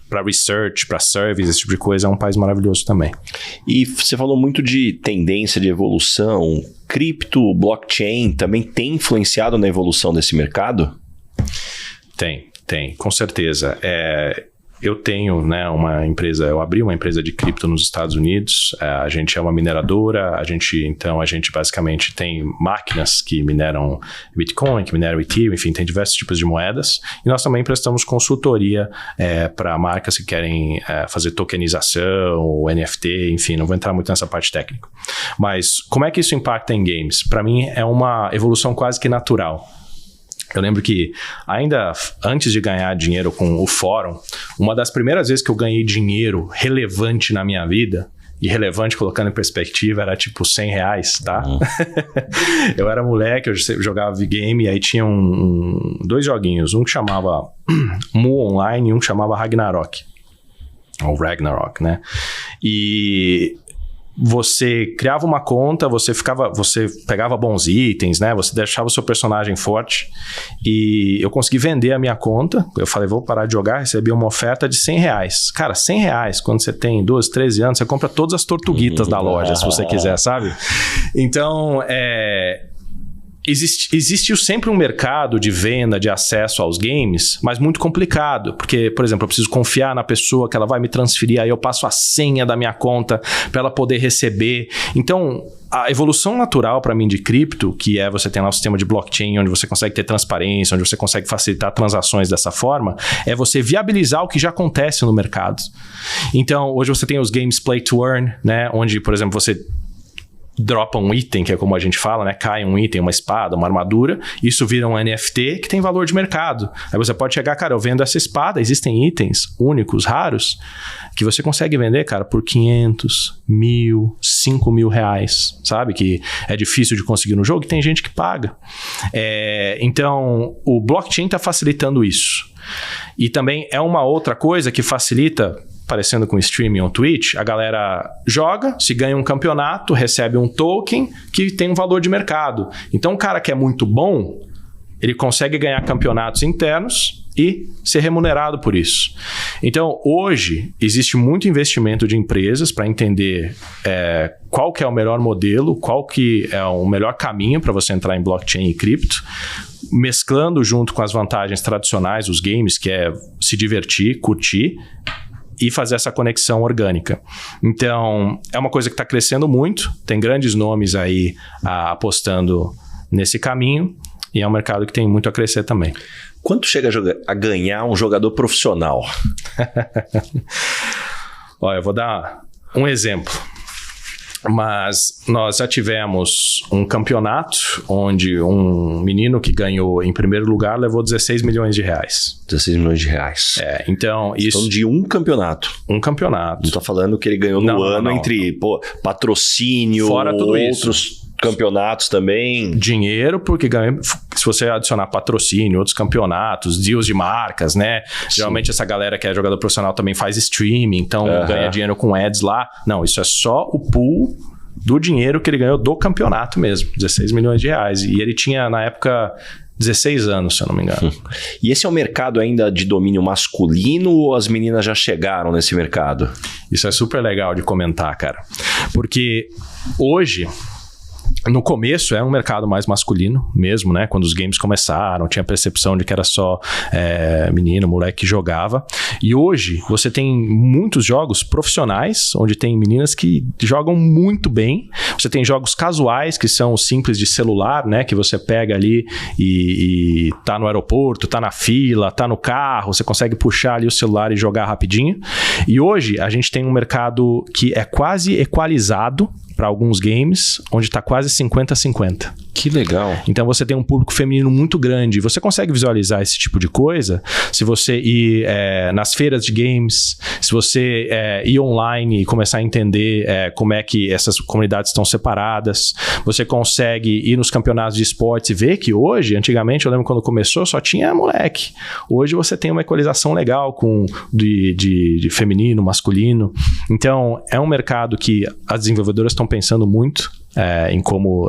para research, para service, esse tipo de coisa, é um país maravilhoso também. E você falou muito de tendência de evolução. Cripto, blockchain também tem influenciado na evolução desse mercado? Tem, com certeza. Eu tenho, né, eu abri uma empresa de cripto nos Estados Unidos, a gente é uma mineradora, a gente basicamente tem máquinas que mineram Bitcoin, que mineram Ethereum, enfim, tem diversos tipos de moedas, e nós também prestamos consultoria para marcas que querem fazer tokenização, NFT, enfim, não vou entrar muito nessa parte técnica. Mas como é que isso impacta em games? Para mim é uma evolução quase que natural. Eu lembro que ainda antes de ganhar dinheiro com o fórum, uma das primeiras vezes que eu ganhei dinheiro relevante na minha vida, e relevante colocando em perspectiva, era tipo R$100, tá? Eu era moleque, eu jogava game, e aí tinha dois joguinhos, um que chamava Mu Online e um que chamava Ragnarok. Ou Ragnarok, né? E você criava uma conta, você pegava bons itens, né? Você deixava o seu personagem forte. E eu consegui vender a minha conta. Eu falei, vou parar de jogar. Recebi uma oferta de R$100. Cara, R$100, quando você tem 12, 13 anos, você compra todas as tortuguitas da loja, se você quiser, sabe? Então, existiu sempre um mercado de venda, de acesso aos games, mas muito complicado, porque, por exemplo, eu preciso confiar na pessoa que ela vai me transferir, aí eu passo a senha da minha conta para ela poder receber. Então, a evolução natural para mim de cripto, que é você ter lá um sistema de blockchain, onde você consegue ter transparência, onde você consegue facilitar transações dessa forma, é você viabilizar o que já acontece no mercado. Então, hoje você tem os games play to earn, né, onde, por exemplo, você dropa um item, que é como a gente fala, né? Cai um item, uma espada, uma armadura, isso vira um NFT que tem valor de mercado. Aí você pode chegar, cara, eu vendo essa espada, existem itens únicos, raros, que você consegue vender, cara, por 500, 1.000, 5.000 reais, sabe? Que é difícil de conseguir no jogo e tem gente que paga. Então, o blockchain está facilitando isso. E também é uma outra coisa que facilita, parecendo com streaming ou Twitch, a galera joga, se ganha um campeonato, recebe um token que tem um valor de mercado. Então, o cara que é muito bom, ele consegue ganhar campeonatos internos e ser remunerado por isso. Então, hoje, existe muito investimento de empresas para entender qual que é o melhor modelo, qual que é o melhor caminho para você entrar em blockchain e cripto, mesclando junto com as vantagens tradicionais dos games, que é se divertir, curtir, e fazer essa conexão orgânica. Então, é uma coisa que está crescendo muito, tem grandes nomes aí apostando nesse caminho, e é um mercado que tem muito a crescer também. Quanto chega a ganhar um jogador profissional? Olha, eu vou dar um exemplo. Mas nós já tivemos um campeonato onde um menino que ganhou em primeiro lugar levou 16 milhões de reais. 16 milhões de reais. Então isso... Então, de um campeonato. Um campeonato. Não tá falando que ele ganhou no ano entre patrocínio, fora tudo outros isso. Campeonatos também. Dinheiro, porque se você adicionar patrocínio, outros campeonatos, deals de marcas, né? Sim. Geralmente essa galera que é jogador profissional também faz streaming, então ganha dinheiro com ads lá. Não, isso é só o pool do dinheiro que ele ganhou do campeonato mesmo, 16 milhões de reais. E ele tinha, na época, 16 anos, se eu não me engano. E esse é um mercado ainda de domínio masculino ou as meninas já chegaram nesse mercado? Isso é super legal de comentar, cara. Porque hoje... No começo era um mercado mais masculino mesmo, né? Quando os games começaram, tinha a percepção de que era só menino, moleque que jogava. E hoje você tem muitos jogos profissionais, onde tem meninas que jogam muito bem. Você tem jogos casuais, que são simples de celular, né? Que você pega ali e tá no aeroporto, tá na fila, tá no carro, você consegue puxar ali o celular e jogar rapidinho. E hoje a gente tem um mercado que é quase equalizado para alguns games, onde está quase 50-50. Que legal. Então você tem um público feminino muito grande. Você consegue visualizar esse tipo de coisa se você ir nas feiras de games, se você ir online e começar a entender como é que essas comunidades estão separadas. Você consegue ir nos campeonatos de esportes e ver que hoje, antigamente, eu lembro quando começou, só tinha moleque. Hoje você tem uma equalização legal de feminino, masculino. Então é um mercado que as desenvolvedoras estão pensando muito em como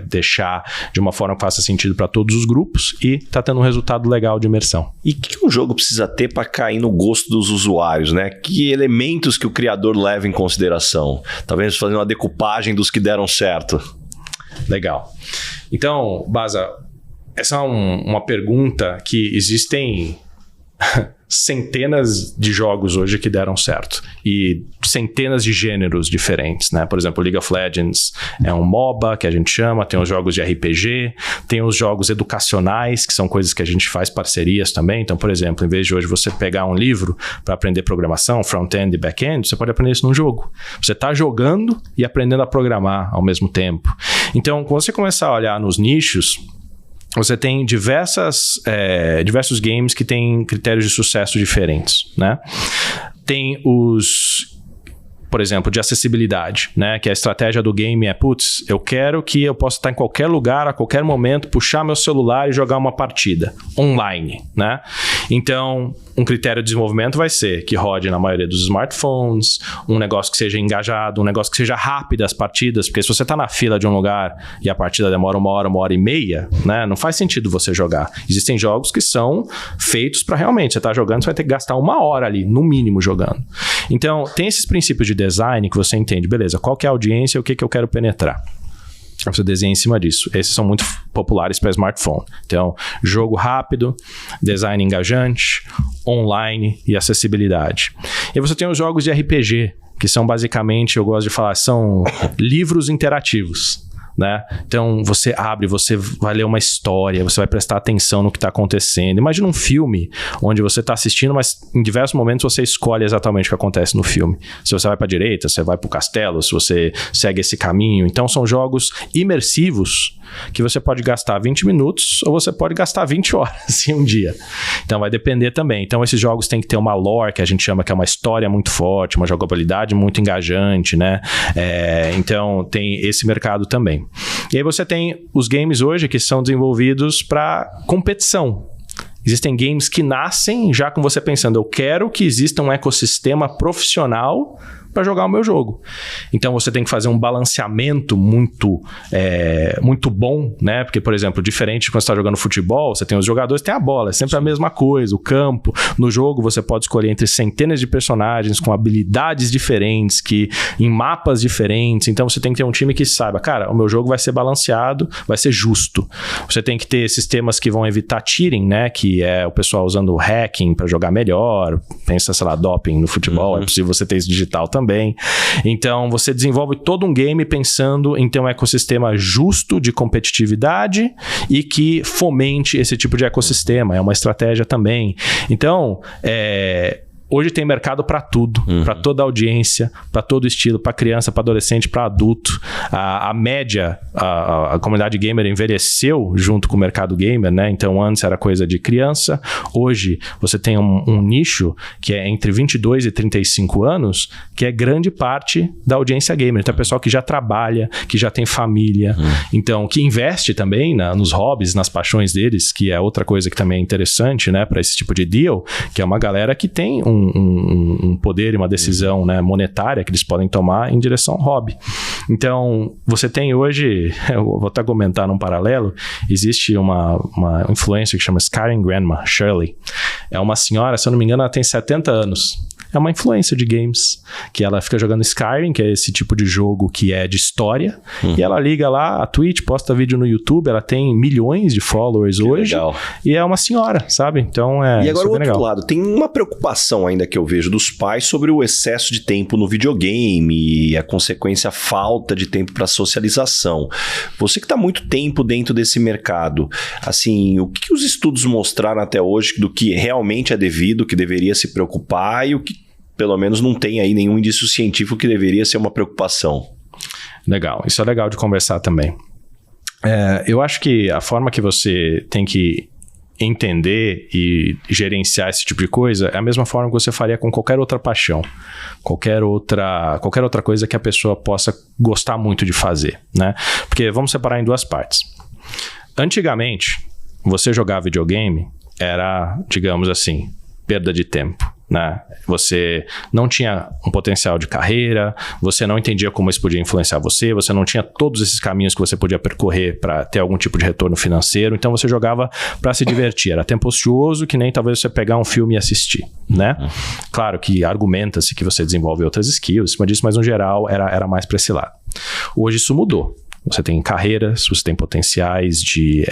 deixar de uma forma que faça sentido para todos os grupos e está tendo um resultado legal de imersão. E o que um jogo precisa ter para cair no gosto dos usuários, né? Que elementos que o criador leva em consideração? Talvez fazer uma decupagem dos que deram certo. Legal. Então, Baza, essa é uma pergunta que existem centenas de jogos hoje que deram certo e centenas de gêneros diferentes, né? Por exemplo, League of Legends é um MOBA, que a gente chama, tem os jogos de RPG, tem os jogos educacionais, que são coisas que a gente faz parcerias também. Então, por exemplo, em vez de hoje você pegar um livro para aprender programação, front-end e back-end, você pode aprender isso num jogo. Você está jogando e aprendendo a programar ao mesmo tempo. Então, quando você começar a olhar nos nichos, você tem diversos games que têm critérios de sucesso diferentes, né? Tem por exemplo, de acessibilidade, né? Que a estratégia do game é, putz, eu quero que eu possa estar em qualquer lugar, a qualquer momento, puxar meu celular e jogar uma partida online, né? Então, um critério de desenvolvimento vai ser que rode na maioria dos smartphones, um negócio que seja engajado, um negócio que seja rápido as partidas, porque se você está na fila de um lugar e a partida demora 1 hora e meia, né? Não faz sentido você jogar. Existem jogos que são feitos para realmente, você está jogando, você vai ter que gastar 1 hora ali, no mínimo, jogando. Então, tem esses princípios de design que você entende, beleza, qual que é a audiência e o que eu quero penetrar. Você desenha em cima disso. Esses são muito populares para smartphone. Então, jogo rápido, design engajante, online e acessibilidade. E você tem os jogos de RPG, que são basicamente, eu gosto de falar, são livros interativos. Né? Então você abre, você vai ler uma história, você vai prestar atenção no que está acontecendo. Imagina um filme onde você está assistindo, mas em diversos momentos você escolhe exatamente o que acontece no filme. Se você vai para a direita, você vai para o castelo, se você segue esse caminho. Então são jogos imersivos que você pode gastar 20 minutos ou você pode gastar 20 horas em um dia. Então vai depender também. Então esses jogos têm que ter uma lore, que a gente chama que é uma história muito forte, uma jogabilidade muito engajante, né? Então tem esse mercado também. E aí você tem os games hoje que são desenvolvidos para competição. Existem games que nascem já com você pensando, eu quero que exista um ecossistema profissional para jogar o meu jogo. Então você tem que fazer um balanceamento muito bom, né? Porque, por exemplo, diferente de quando você está jogando futebol, você tem os jogadores, tem a bola, é sempre a mesma coisa, o campo. No jogo você pode escolher entre centenas de personagens com habilidades diferentes, que em mapas diferentes. Então você tem que ter um time que saiba, cara, o meu jogo vai ser balanceado, vai ser justo. Você tem que ter sistemas que vão evitar cheating, né? Que é o pessoal usando hacking para jogar melhor. Pensa, sei lá, doping no futebol, é possível você ter isso digital também. Então, você desenvolve todo um game pensando em ter um ecossistema justo de competitividade e que fomente esse tipo de ecossistema. É uma estratégia também. Então, hoje tem mercado para tudo, para toda a audiência, para todo estilo, para criança, para adolescente, para adulto. A média, a comunidade gamer envelheceu junto com o mercado gamer, né? Então antes era coisa de criança, hoje você tem um nicho que é entre 22 e 35 anos, que é grande parte da audiência gamer. Então é pessoal que já trabalha, que já tem família, então que investe também nos hobbies, nas paixões deles, que é outra coisa que também é interessante, né? Para esse tipo de deal, que é uma galera que tem um poder e uma decisão, né, monetária que eles podem tomar em direção ao hobby. Então, você tem hoje, eu vou até comentar num paralelo, existe uma influencer que chama Skyrim Grandma, Shirley. É uma senhora, se eu não me engano, ela tem 70 anos. É uma influencer de games, que ela fica jogando Skyrim, que é esse tipo de jogo que é de história, e ela liga lá a Twitch, posta vídeo no YouTube, ela tem milhões de followers que hoje, legal. E é uma senhora, sabe? Então E agora o outro lado, tem uma preocupação ainda que eu vejo dos pais sobre o excesso de tempo no videogame e a consequência falta de tempo para socialização. Você que está muito tempo dentro desse mercado, assim, o que os estudos mostraram até hoje do que realmente é devido, que deveria se preocupar e o que pelo menos não tem aí nenhum indício científico que deveria ser uma preocupação? Legal, isso é legal de conversar também. Eu acho que a forma que você tem que entender e gerenciar esse tipo de coisa é a mesma forma que você faria com qualquer outra paixão, qualquer outra coisa que a pessoa possa gostar muito de fazer, né? Porque vamos separar em duas partes. Antigamente, você jogar videogame era, digamos assim, perda de tempo, né? Você não tinha um potencial de carreira, você não entendia como isso podia influenciar você não tinha todos esses caminhos que você podia percorrer para ter algum tipo de retorno financeiro, então você jogava para se divertir, era tempo ocioso que nem talvez você pegar um filme e assistir, né? Claro que argumenta-se que você desenvolve outras skills, mas no geral era mais para esse lado. Hoje isso mudou. Você tem carreiras, você tem potenciais de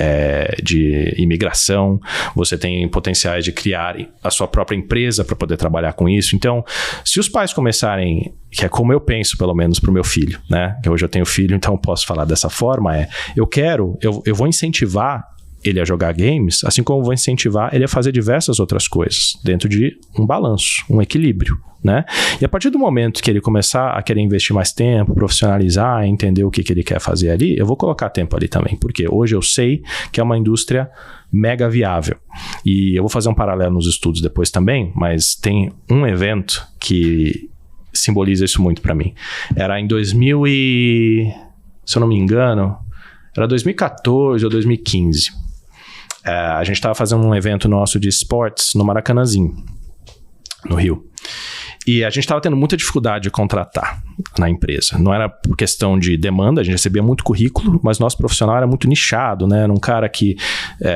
imigração, você tem potenciais de criar a sua própria empresa para poder trabalhar com isso. Então, se os pais começarem, que é como eu penso, pelo menos para o meu filho, né? Que hoje eu tenho filho, então eu posso falar dessa forma, eu vou incentivar ele a jogar games, assim como eu vou incentivar ele a fazer diversas outras coisas, dentro de um balanço, um equilíbrio, né? E a partir do momento que ele começar a querer investir mais tempo, profissionalizar, entender o que ele quer fazer ali, eu vou colocar tempo ali também, porque hoje eu sei que é uma indústria mega viável. E eu vou fazer um paralelo nos estudos depois também, mas tem um evento que simboliza isso muito para mim. Era em 2000 e... se eu não me engano, era 2014 ou 2015. A gente estava fazendo um evento nosso de esportes no Maracanãzinho, no Rio. E a gente estava tendo muita dificuldade de contratar na empresa. Não era por questão de demanda, a gente recebia muito currículo, mas nosso profissional era muito nichado, né? Era um cara que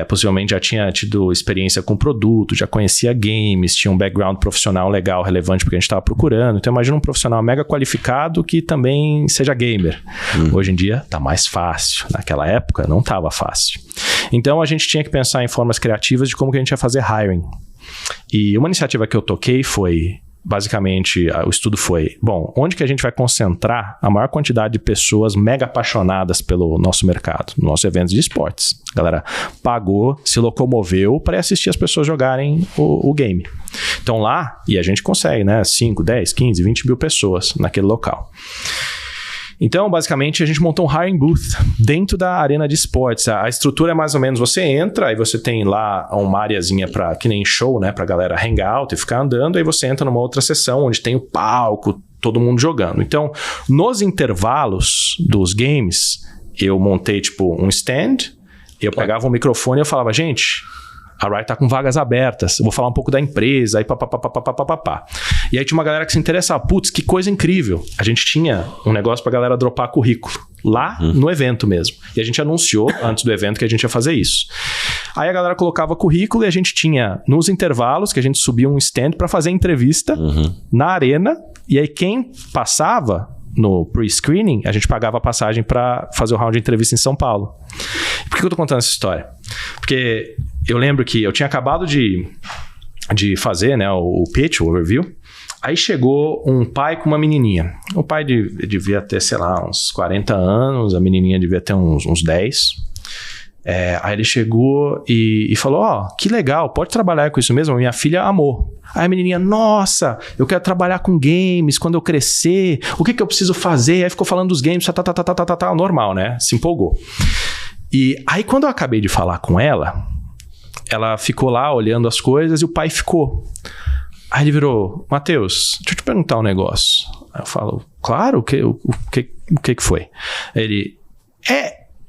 possivelmente já tinha tido experiência com produto, já conhecia games, tinha um background profissional legal, relevante porque a gente estava procurando. Então imagina um profissional mega qualificado que também seja gamer. Hoje em dia está mais fácil. Naquela época não estava fácil. Então a gente tinha que pensar em formas criativas de como que a gente ia fazer hiring. E uma iniciativa que eu toquei foi... basicamente, o estudo foi, bom, onde que a gente vai concentrar a maior quantidade de pessoas mega apaixonadas pelo nosso mercado, no nosso evento de esportes. A galera pagou, se locomoveu para assistir as pessoas jogarem o game. Então lá, e a gente consegue, né, 5, 10, 15, 20 mil pessoas naquele local. Então, basicamente, a gente montou um hiring booth dentro da arena de esportes. A estrutura é mais ou menos, você entra, aí você tem lá uma areazinha para que nem show, né, pra galera hang out e ficar andando, aí você entra numa outra sessão onde tem o palco, todo mundo jogando. Então, nos intervalos dos games, eu montei tipo um stand, eu pegava um microfone e eu falava, gente... a Riot tá com vagas abertas, eu vou falar um pouco da empresa, aí papapá. E aí tinha uma galera que se interessava, putz, que coisa incrível. A gente tinha um negócio pra galera dropar currículo, lá no evento mesmo. E a gente anunciou antes do evento que a gente ia fazer isso. Aí a galera colocava currículo e a gente tinha, nos intervalos, que a gente subia um stand pra fazer entrevista na arena, e aí quem passava... no pre-screening, a gente pagava a passagem para fazer o round de entrevista em São Paulo. Por que eu tô contando essa história? Porque eu lembro que eu tinha acabado de fazer, né, o pitch, o overview. Aí chegou um pai com uma menininha. O pai devia ter, sei lá, uns 40 anos, a menininha devia ter uns 10. Aí ele chegou e falou, ó, que legal, pode trabalhar com isso mesmo? Minha filha amou. Aí a menininha, nossa, eu quero trabalhar com games quando eu crescer, o que eu preciso fazer? Aí ficou falando dos games, normal, né? Se empolgou. E aí quando eu acabei de falar com ela ficou lá olhando as coisas e o pai ficou. Aí ele virou, Matheus, deixa eu te perguntar um negócio. Aí eu falo, claro, o que foi? Aí ele,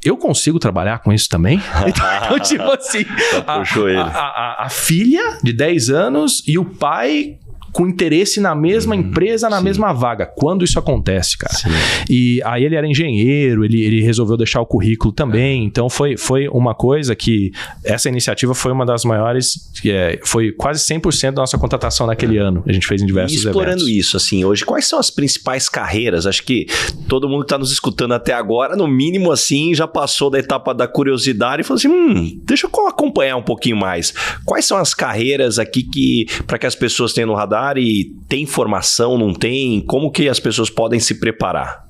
eu consigo trabalhar com isso também? Então, tipo assim, a filha de 10 anos e o pai com interesse na mesma empresa, na mesma vaga. Quando isso acontece, cara? Sim. E aí ele era engenheiro, ele resolveu deixar o currículo também. Então foi uma coisa que... essa iniciativa foi uma das maiores... foi quase 100% da nossa contratação naquele ano. A gente fez em diversos eventos. Explorando isso, assim, hoje, quais são as principais carreiras? Acho que todo mundo que está nos escutando até agora, no mínimo assim, já passou da etapa da curiosidade e falou assim, deixa eu acompanhar um pouquinho mais. Quais são as carreiras aqui para que as pessoas tenham no radar e tem formação, não tem? Como que as pessoas podem se preparar?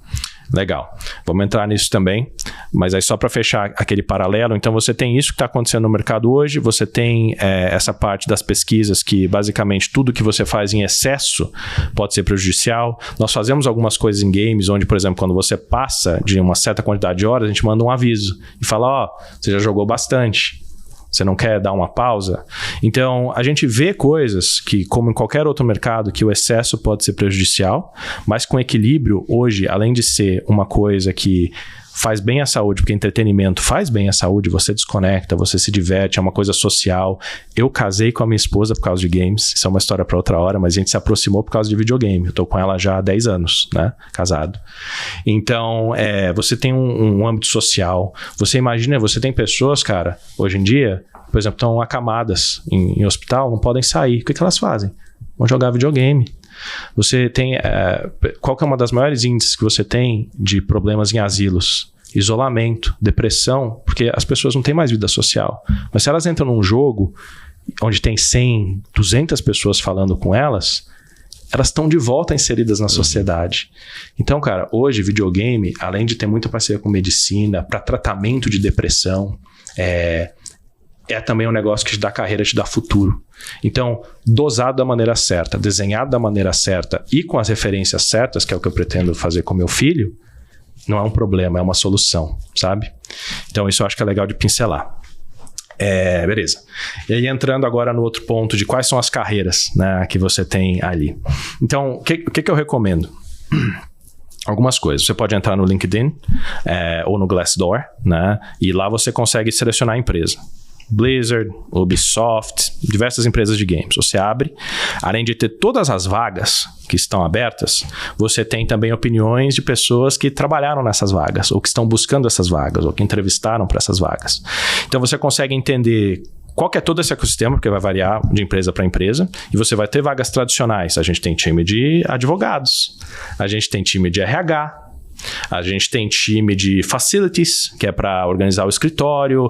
Legal, vamos entrar nisso também, mas aí só para fechar aquele paralelo, então você tem isso que está acontecendo no mercado hoje, você tem essa parte das pesquisas que basicamente tudo que você faz em excesso pode ser prejudicial. Nós fazemos algumas coisas em games onde, por exemplo, quando você passa de uma certa quantidade de horas, a gente manda um aviso e fala, você já jogou bastante. Você não quer dar uma pausa? Então, a gente vê coisas que, como em qualquer outro mercado, que o excesso pode ser prejudicial, mas com equilíbrio, hoje, além de ser uma coisa que faz bem à saúde, porque entretenimento faz bem à saúde, você desconecta, você se diverte, é uma coisa social. Eu casei com a minha esposa por causa de games, isso é uma história para outra hora, mas a gente se aproximou por causa de videogame. Eu tô com ela já há 10 anos, né? Casado. Então, você tem um âmbito social, você imagina, você tem pessoas, cara, hoje em dia, por exemplo, estão acamadas em hospital, não podem sair. O que elas fazem? Vão jogar videogame. Você tem... qual que é uma das maiores índices que você tem de problemas em asilos? Isolamento, depressão, porque as pessoas não têm mais vida social. Mas se elas entram num jogo onde tem 100, 200 pessoas falando com elas estão de volta inseridas na sociedade. Então, cara, hoje videogame, além de ter muita parceria com medicina, para tratamento de depressão, é também um negócio que te dá carreira, te dá futuro. Então, dosado da maneira certa, desenhado da maneira certa e com as referências certas, que é o que eu pretendo fazer com meu filho, não é um problema, é uma solução, sabe? Então, isso eu acho que é legal de pincelar. Beleza. E aí, entrando agora no outro ponto de quais são as carreiras, né, que você tem ali. Então, o que eu recomendo? Algumas coisas. Você pode entrar no LinkedIn ou no Glassdoor, né, e lá você consegue selecionar a empresa. Blizzard, Ubisoft, diversas empresas de games. Você abre, além de ter todas as vagas que estão abertas, você tem também opiniões de pessoas que trabalharam nessas vagas, ou que estão buscando essas vagas, ou que entrevistaram para essas vagas. Então você consegue entender qual que é todo esse ecossistema, porque vai variar de empresa para empresa, e você vai ter vagas tradicionais. A gente tem time de advogados, a gente tem time de RH, a gente tem time de facilities, que é para organizar o escritório.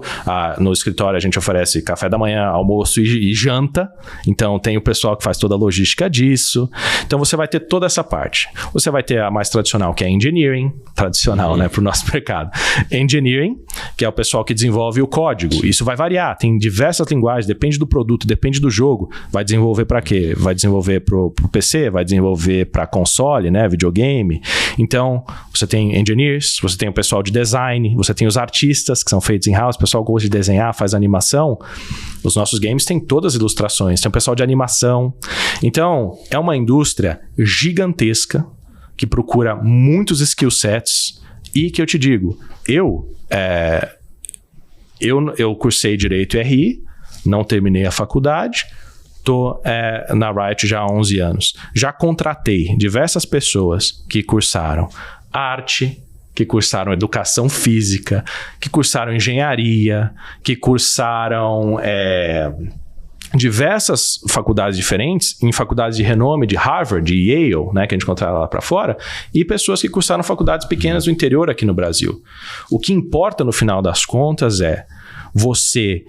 No escritório a gente oferece café da manhã, almoço e janta. Então tem o pessoal que faz toda a logística disso. Então você vai ter toda essa parte. Você vai ter a mais tradicional, que é engineering, tradicional, né, para o nosso mercado. Engineering, que é o pessoal que desenvolve o código. Isso vai variar, tem diversas linguagens, depende do produto, depende do jogo. Vai desenvolver para quê? Vai desenvolver para o PC, vai desenvolver para console, né, videogame. Então você tem engineers, você tem o pessoal de design, você tem os artistas que são feitos in-house, o pessoal gosta de desenhar, faz animação. Os nossos games têm todas as ilustrações, tem o pessoal de animação. Então, é uma indústria gigantesca que procura muitos skill sets e que eu te digo, eu cursei Direito e RI, não terminei a faculdade, estou na Riot já há 11 anos. Já contratei diversas pessoas que cursaram arte, que cursaram educação física, que cursaram engenharia, que cursaram diversas faculdades diferentes, em faculdades de renome, de Harvard, de Yale, né, que a gente encontra lá para fora, e pessoas que cursaram faculdades pequenas do interior aqui no Brasil. O que importa no final das contas é você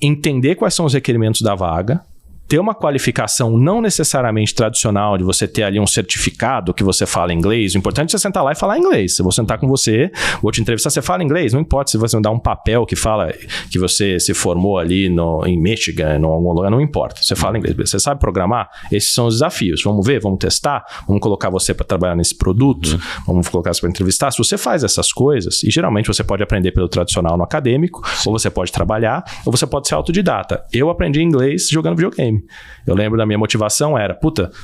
entender quais são os requerimentos da vaga, ter uma qualificação não necessariamente tradicional de você ter ali um certificado que você fala inglês. O importante é você sentar lá e falar inglês. Se eu vou sentar com você, vou te entrevistar, você fala inglês. Não importa se você me dá um papel que fala que você se formou ali em Michigan, em algum lugar, não importa. Você fala inglês. Você sabe programar? Esses são os desafios. Vamos ver, vamos testar, vamos colocar você para trabalhar nesse produto, vamos colocar você para entrevistar. Se você faz essas coisas, e geralmente você pode aprender pelo tradicional no acadêmico, ou você pode trabalhar, ou você pode ser autodidata. Eu aprendi inglês jogando videogame. Eu lembro da minha motivação era,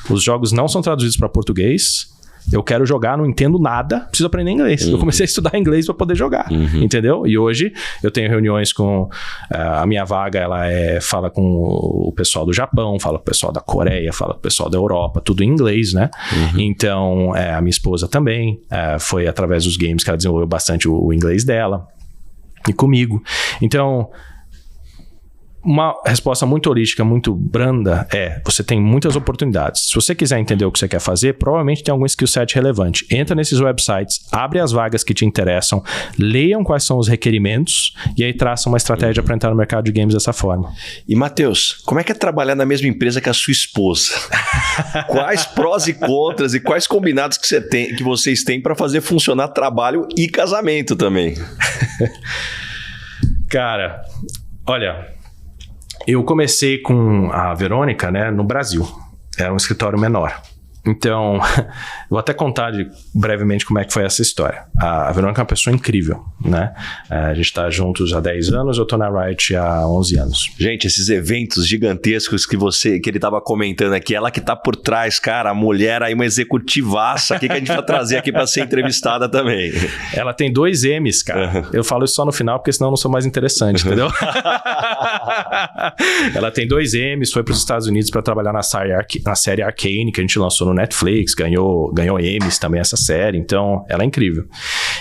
os jogos não são traduzidos para português, eu quero jogar, não entendo nada, preciso aprender inglês. Eu comecei a estudar inglês para poder jogar, entendeu? E hoje eu tenho reuniões com a minha vaga, ela fala com o pessoal do Japão, fala com o pessoal da Coreia, fala com o pessoal da Europa, tudo em inglês, né? Então, a minha esposa também, foi através dos games que ela desenvolveu bastante o inglês dela e comigo. Então, uma resposta muito holística, muito branda você tem muitas oportunidades. Se você quiser entender o que você quer fazer, provavelmente tem algum skill set relevante. Entra nesses websites, abre as vagas que te interessam, leiam quais são os requerimentos e aí traça uma estratégia para entrar no mercado de games dessa forma. E, Matheus, como é que é trabalhar na mesma empresa que a sua esposa? Quais prós e contras e quais combinados que vocês têm para fazer funcionar trabalho e casamento também? Cara, olha... Eu comecei com a Verônica, né, no Brasil. Era um escritório menor. Então, vou até contar brevemente como é que foi essa história. A Verônica é uma pessoa incrível, né? A gente está juntos há 10 anos, eu estou na Riot há 11 anos. Gente, esses eventos gigantescos que ele estava comentando aqui, ela que está por trás, cara, a mulher aí, uma executivaça aqui que a gente vai trazer aqui para ser entrevistada também. Ela tem 2 M's, cara. Eu falo isso só no final, porque senão eu não sou mais interessante, entendeu? Ela tem 2 M's, foi para os Estados Unidos para trabalhar na série Arcane, que a gente lançou no Netflix, ganhou Emmys também essa série, então ela é incrível.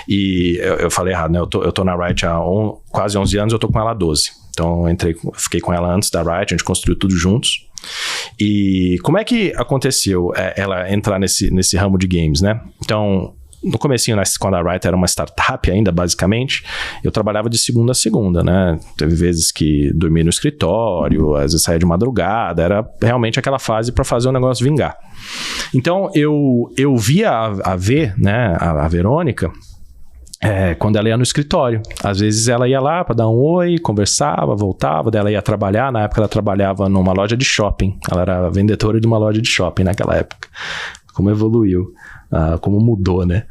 E eu falei errado, né? Eu tô na Riot há quase 11 anos, eu tô com ela há 12. Então fiquei com ela antes da Riot, a gente construiu tudo juntos. E como é que aconteceu ela entrar nesse ramo de games, né? Então, no comecinho, quando a Riot era uma startup ainda, basicamente, eu trabalhava de segunda a segunda, né? Teve vezes que dormia no escritório, às vezes saía de madrugada, era realmente aquela fase para fazer o negócio vingar. Então, eu via a Verônica quando ela ia no escritório. Às vezes ela ia lá para dar um oi, conversava, voltava, daí ela ia trabalhar. Na época ela trabalhava numa loja de shopping. Ela era vendedora de uma loja de shopping naquela época. Como evoluiu, como mudou, né?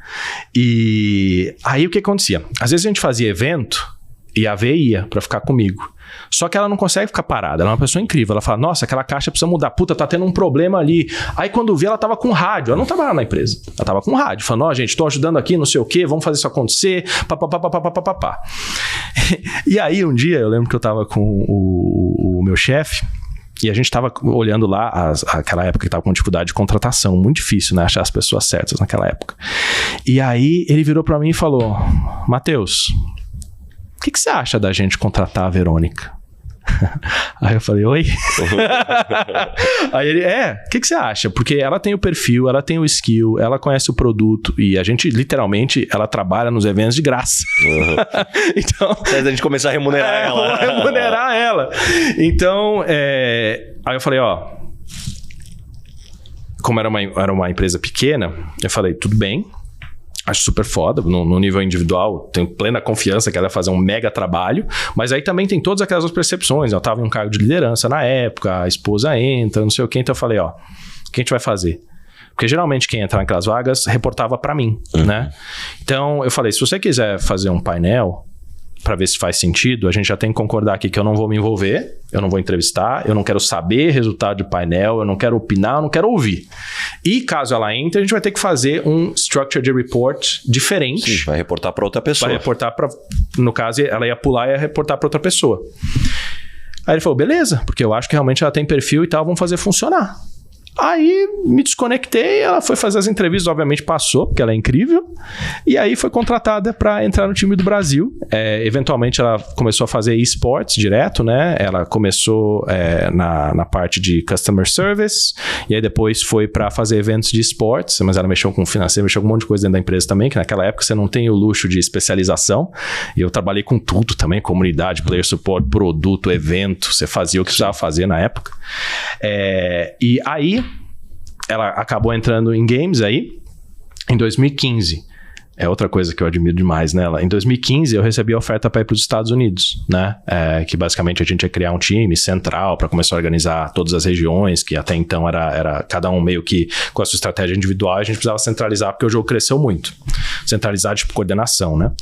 E aí o que acontecia? Às vezes a gente fazia evento e a V ia para ficar comigo. Só que ela não consegue ficar parada, ela é uma pessoa incrível. Ela fala, nossa, aquela caixa precisa mudar. Puta, tá tendo um problema ali. Aí quando vi, ela tava com rádio. Ela não trabalhava na empresa. Ela tava com rádio. Falando, ó, gente, tô ajudando aqui, não sei o quê, vamos fazer isso acontecer. Papapá. E aí um dia, eu lembro que eu tava com o meu chefe, e a gente tava olhando lá, aquela época que tava com dificuldade de contratação. Muito difícil, né? Achar as pessoas certas naquela época. E aí ele virou pra mim e falou, Matheus, o que você acha da gente contratar a Verônica? Aí eu falei, oi? Aí ele, o que você acha? Porque ela tem o perfil, ela tem o skill, ela conhece o produto e a gente, literalmente, ela trabalha nos eventos de graça. Então... Antes da gente começar a remunerar ela. Remunerar ela. Então, aí eu falei, ó, como era uma empresa pequena, eu falei, tudo bem. Acho super foda, no nível individual, tenho plena confiança que ela ia fazer um mega trabalho, mas aí também tem todas aquelas percepções, eu tava em um cargo de liderança na época, a esposa entra, não sei o que, então eu falei, ó, o que a gente vai fazer? Porque geralmente quem entra naquelas vagas reportava pra mim, né? Então eu falei, se você quiser fazer um painel para ver se faz sentido, a gente já tem que concordar aqui que eu não vou me envolver, eu não vou entrevistar, eu não quero saber resultado de painel, eu não quero opinar, eu não quero ouvir. E caso ela entre, a gente vai ter que fazer um structure de report diferente. Sim, vai reportar para outra pessoa. Vai reportar para... No caso, ela ia pular e ia reportar para outra pessoa. Aí ele falou, beleza, porque eu acho que realmente ela tem perfil e tal, vamos fazer funcionar. Aí me desconectei, ela foi fazer as entrevistas, obviamente passou, porque ela é incrível. E aí foi contratada para entrar no time do Brasil. Eventualmente ela começou a fazer esportes direto, né? Ela começou na parte de customer service, e aí depois foi para fazer eventos de esportes, mas ela mexeu com financeiro, mexeu com um monte de coisa dentro da empresa também, que naquela época você não tem o luxo de especialização. E eu trabalhei com tudo também, comunidade, player support, produto, evento, você fazia o que precisava fazer na época. E aí ela acabou entrando em games aí em 2015. É outra coisa que eu admiro demais nela. Em 2015, eu recebi a oferta para ir para os Estados Unidos, né? Que basicamente a gente ia criar um time central para começar a organizar todas as regiões, que até então era cada um meio que com a sua estratégia individual. A gente precisava centralizar, porque o jogo cresceu muito. Centralizar, tipo, coordenação, né?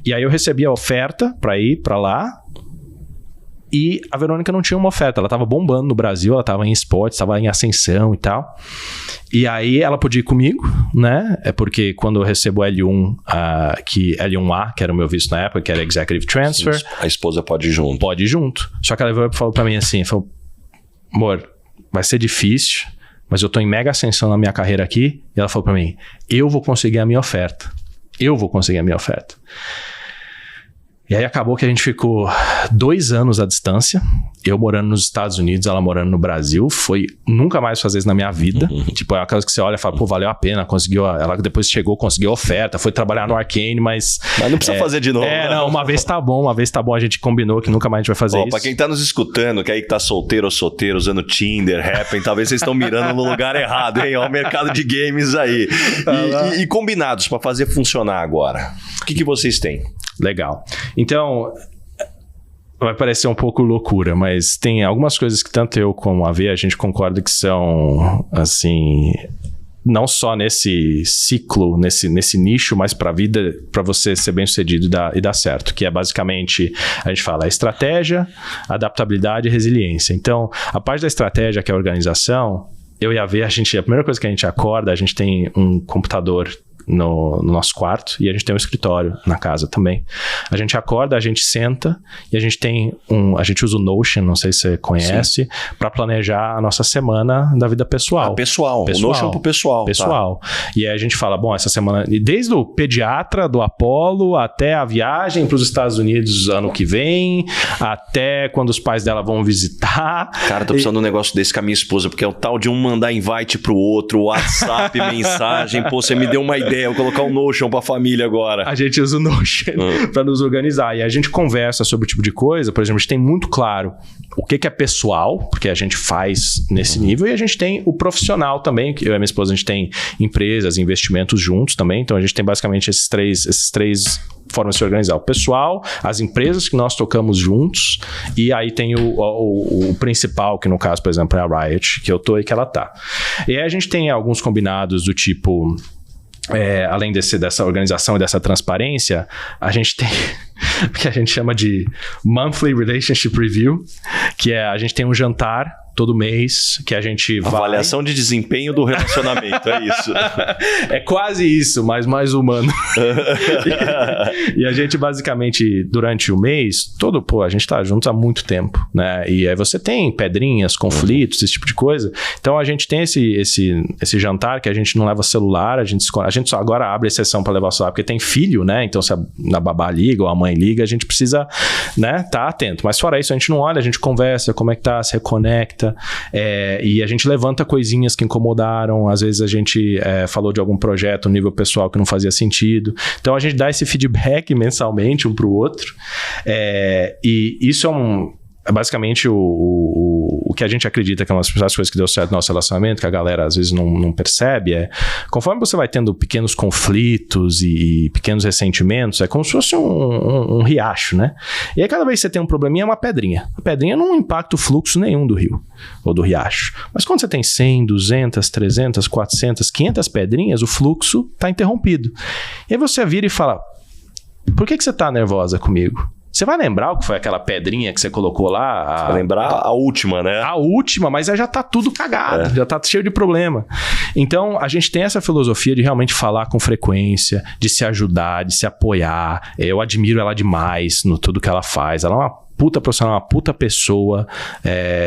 E aí eu recebi a oferta para ir para lá. E a Verônica não tinha uma oferta, ela estava bombando no Brasil, ela estava em esportes, estava em ascensão e tal. E aí ela podia ir comigo, né? Porque quando eu recebo o L1, L1A, que era o meu visto na época, que era Executive Transfer. Sim, a esposa pode ir junto. Pode ir junto. Só que ela falou pra mim assim, falou, amor, vai ser difícil, mas eu tô em mega ascensão na minha carreira aqui. E ela falou pra mim, eu vou conseguir a minha oferta. E aí acabou que a gente ficou 2 anos à distância, eu morando nos Estados Unidos, ela morando no Brasil. Foi nunca mais fazer isso na minha vida. Tipo, é uma coisa que você olha e fala, pô, valeu a pena, conseguiu. Ela depois chegou, conseguiu a oferta, foi trabalhar no Arcane, mas não precisa fazer de novo. Não, uma vez tá bom, a gente combinou que nunca mais a gente vai fazer isso. Pra quem tá nos escutando, que aí que tá solteiro ou solteiro, usando Tinder, Happn, talvez vocês estão mirando no lugar errado, hein? Ó, o mercado de games aí. E combinados pra fazer funcionar agora. O que vocês têm? Legal. Então, vai parecer um pouco loucura, mas tem algumas coisas que tanto eu como a V, a gente concorda que são, assim, não só nesse ciclo, nesse nicho, mas para a vida, para você ser bem sucedido e dar certo, que é basicamente, a gente fala, estratégia, adaptabilidade e resiliência. Então, a parte da estratégia, que é a organização, eu e a V, a primeira coisa que a gente acorda, a gente tem um computador no nosso quarto e a gente tem um escritório na casa também. A gente acorda, a gente senta e a gente usa o Notion, não sei se você conhece, para planejar a nossa semana da vida pessoal. Pessoal. O Notion pro pessoal. Pessoal. Tá. E aí a gente fala, bom, essa semana, desde o pediatra do Apollo até a viagem para os Estados Unidos ano que vem, até quando os pais dela vão visitar. Cara, tô precisando de um negócio desse com a minha esposa, porque é o tal de um mandar invite pro outro, WhatsApp, mensagem, pô, você me deu uma ideia ideia, vou colocar um Notion pra família agora. A gente usa o Notion para nos organizar. E a gente conversa sobre o tipo de coisa. Por exemplo, a gente tem muito claro o que é pessoal, porque a gente faz nesse nível, e a gente tem o profissional também, que eu e a minha esposa, a gente tem empresas, investimentos juntos também. Então, a gente tem basicamente esses três formas de se organizar. O pessoal, as empresas que nós tocamos juntos, e aí tem o principal, que no caso, por exemplo, é a Riot, que eu tô e que ela tá. E aí a gente tem alguns combinados do tipo... além dessa organização e dessa transparência, a gente tem o que a gente chama de Monthly Relationship Review, que é a gente tem um jantar todo mês, que a gente vai... Avaliação de desempenho do relacionamento, é isso. É quase isso, mas mais humano. E a gente basicamente, durante o mês, a gente tá juntos há muito tempo, né? E aí você tem pedrinhas, conflitos, esse tipo de coisa. Então a gente tem esse jantar que a gente não leva celular, a gente só agora abre exceção para levar o celular, porque tem filho, né? Então se a babá liga ou a mãe liga, a gente precisa, né, tá atento. Mas fora isso, a gente não olha, a gente conversa, como é que tá, se reconecta. E a gente levanta coisinhas que incomodaram. Às vezes a gente falou de algum projeto no nível pessoal que não fazia sentido. Então a gente dá esse feedback mensalmente um para o outro. E isso é basicamente o que a gente acredita que é uma das principais coisas que deu certo no nosso relacionamento, que a galera às vezes não percebe, conforme você vai tendo pequenos conflitos e pequenos ressentimentos, é como se fosse um riacho, né? E aí cada vez que você tem um probleminha, é uma pedrinha. A pedrinha não impacta o fluxo nenhum do rio ou do riacho. Mas quando você tem 100, 200, 300, 400, 500 pedrinhas, o fluxo está interrompido. E aí você vira e fala, por que você está nervosa comigo? Você vai lembrar o que foi aquela pedrinha que você colocou lá? Você vai lembrar a última, né? A última, mas já tá tudo cagado, já tá cheio de problema. Então, a gente tem essa filosofia de realmente falar com frequência, de se ajudar, de se apoiar. Eu admiro ela demais no tudo que ela faz. Ela é uma puta profissional, uma puta pessoa.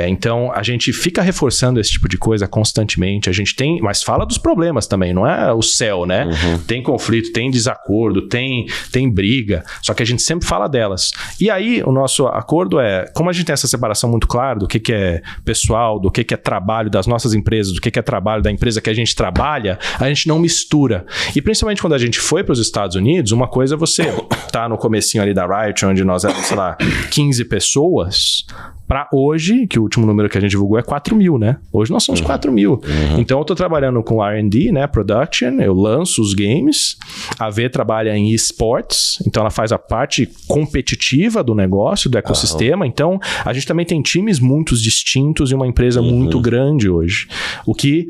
Então, a gente fica reforçando esse tipo de coisa constantemente. A gente tem... Mas fala dos problemas também, não é o céu, né? Uhum. Tem conflito, tem desacordo, tem briga. Só que a gente sempre fala delas. E aí, o nosso acordo como a gente tem essa separação muito clara do que é pessoal, do que é trabalho das nossas empresas, do que é trabalho da empresa que a gente trabalha, a gente não mistura. E principalmente quando a gente foi para os Estados Unidos, uma coisa é você tá no comecinho ali da Riot, onde nós éramos, sei lá, 15 pessoas, para hoje, que o último número que a gente divulgou é 4 mil, né? Hoje nós somos 4 mil. Uhum. Então eu tô trabalhando com R&D, né? Production, eu lanço os games. A V trabalha em esportes, então ela faz a parte competitiva do negócio, do ecossistema. Uhum. Então a gente também tem times muito distintos e uma empresa muito grande hoje. O que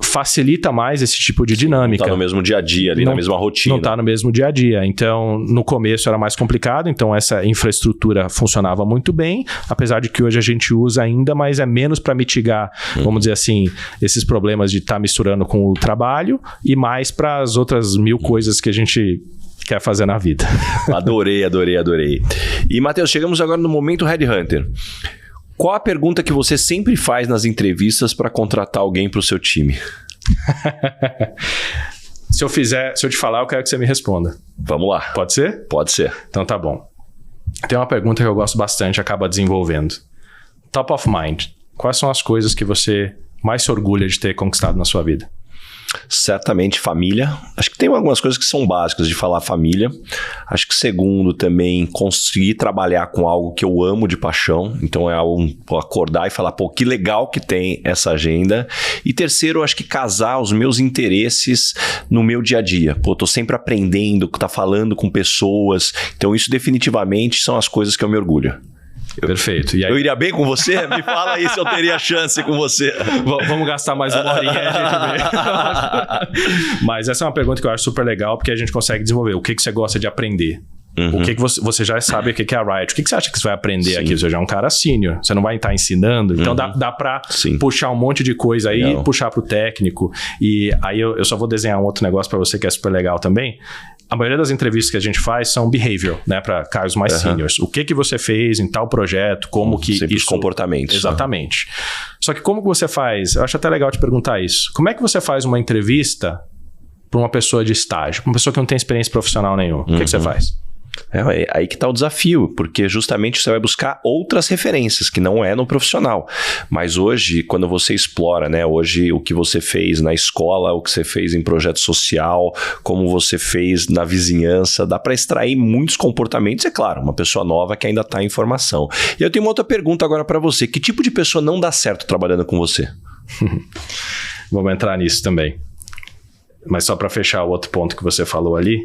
facilita mais esse tipo de dinâmica. Não tá no mesmo dia a dia ali, na mesma rotina. Não tá no mesmo dia a dia. Então, no começo era mais complicado, então essa infraestrutura funcionava muito bem, apesar de que hoje a gente usa ainda, mas é menos para mitigar, vamos dizer assim, esses problemas de estar misturando com o trabalho e mais para as outras 1000 coisas que a gente quer fazer na vida. Adorei. E, Matheus, chegamos agora no momento Headhunter. Qual a pergunta que você sempre faz nas entrevistas para contratar alguém para o seu time? Se eu te falar, eu quero que você me responda. Vamos lá. Pode ser? Pode ser. Então tá bom. Tem uma pergunta que eu gosto bastante, acaba desenvolvendo. Top of mind. Quais são as coisas que você mais se orgulha de ter conquistado na sua vida? Certamente família. Acho que tem algumas coisas que são básicas de falar família. Acho que segundo também, conseguir trabalhar com algo que eu amo de paixão. Então é algo acordar e falar, pô, que legal que tem essa agenda. E terceiro, acho que casar os meus interesses no meu dia a dia. Pô, tô sempre aprendendo, tá falando com pessoas. Então isso definitivamente são as coisas que eu me orgulho. Perfeito. E aí... Eu iria bem com você? Me fala aí se eu teria chance com você. Vamos gastar mais uma horinha e a gente vê. Mas essa é uma pergunta que eu acho super legal, porque a gente consegue desenvolver. O que você gosta de aprender? O que você já sabe o que é a Riot? O que você acha que você vai aprender aqui? Você já é um cara sênior, você não vai estar ensinando. Então dá pra puxar um monte de coisa aí, puxar pro técnico. E aí eu só vou desenhar um outro negócio para você que é super legal também. A maioria das entrevistas que a gente faz são behavioral, né? Para cargos mais seniors. O que você fez em tal projeto, como que sempre isso... os comportamentos. Exatamente. Só que como que você faz... Eu acho até legal te perguntar isso. Como é que você faz uma entrevista para uma pessoa de estágio? Uma pessoa que não tem experiência profissional nenhuma. O que você faz? É aí que está o desafio, porque justamente você vai buscar outras referências, que não é no profissional. Mas hoje, quando você explora, né, hoje o que você fez na escola, o que você fez em projeto social, como você fez na vizinhança, dá para extrair muitos comportamentos, é claro, uma pessoa nova que ainda está em formação. E eu tenho uma outra pergunta agora para você. Que tipo de pessoa não dá certo trabalhando com você? Vamos entrar nisso também. Mas só para fechar o outro ponto que você falou ali,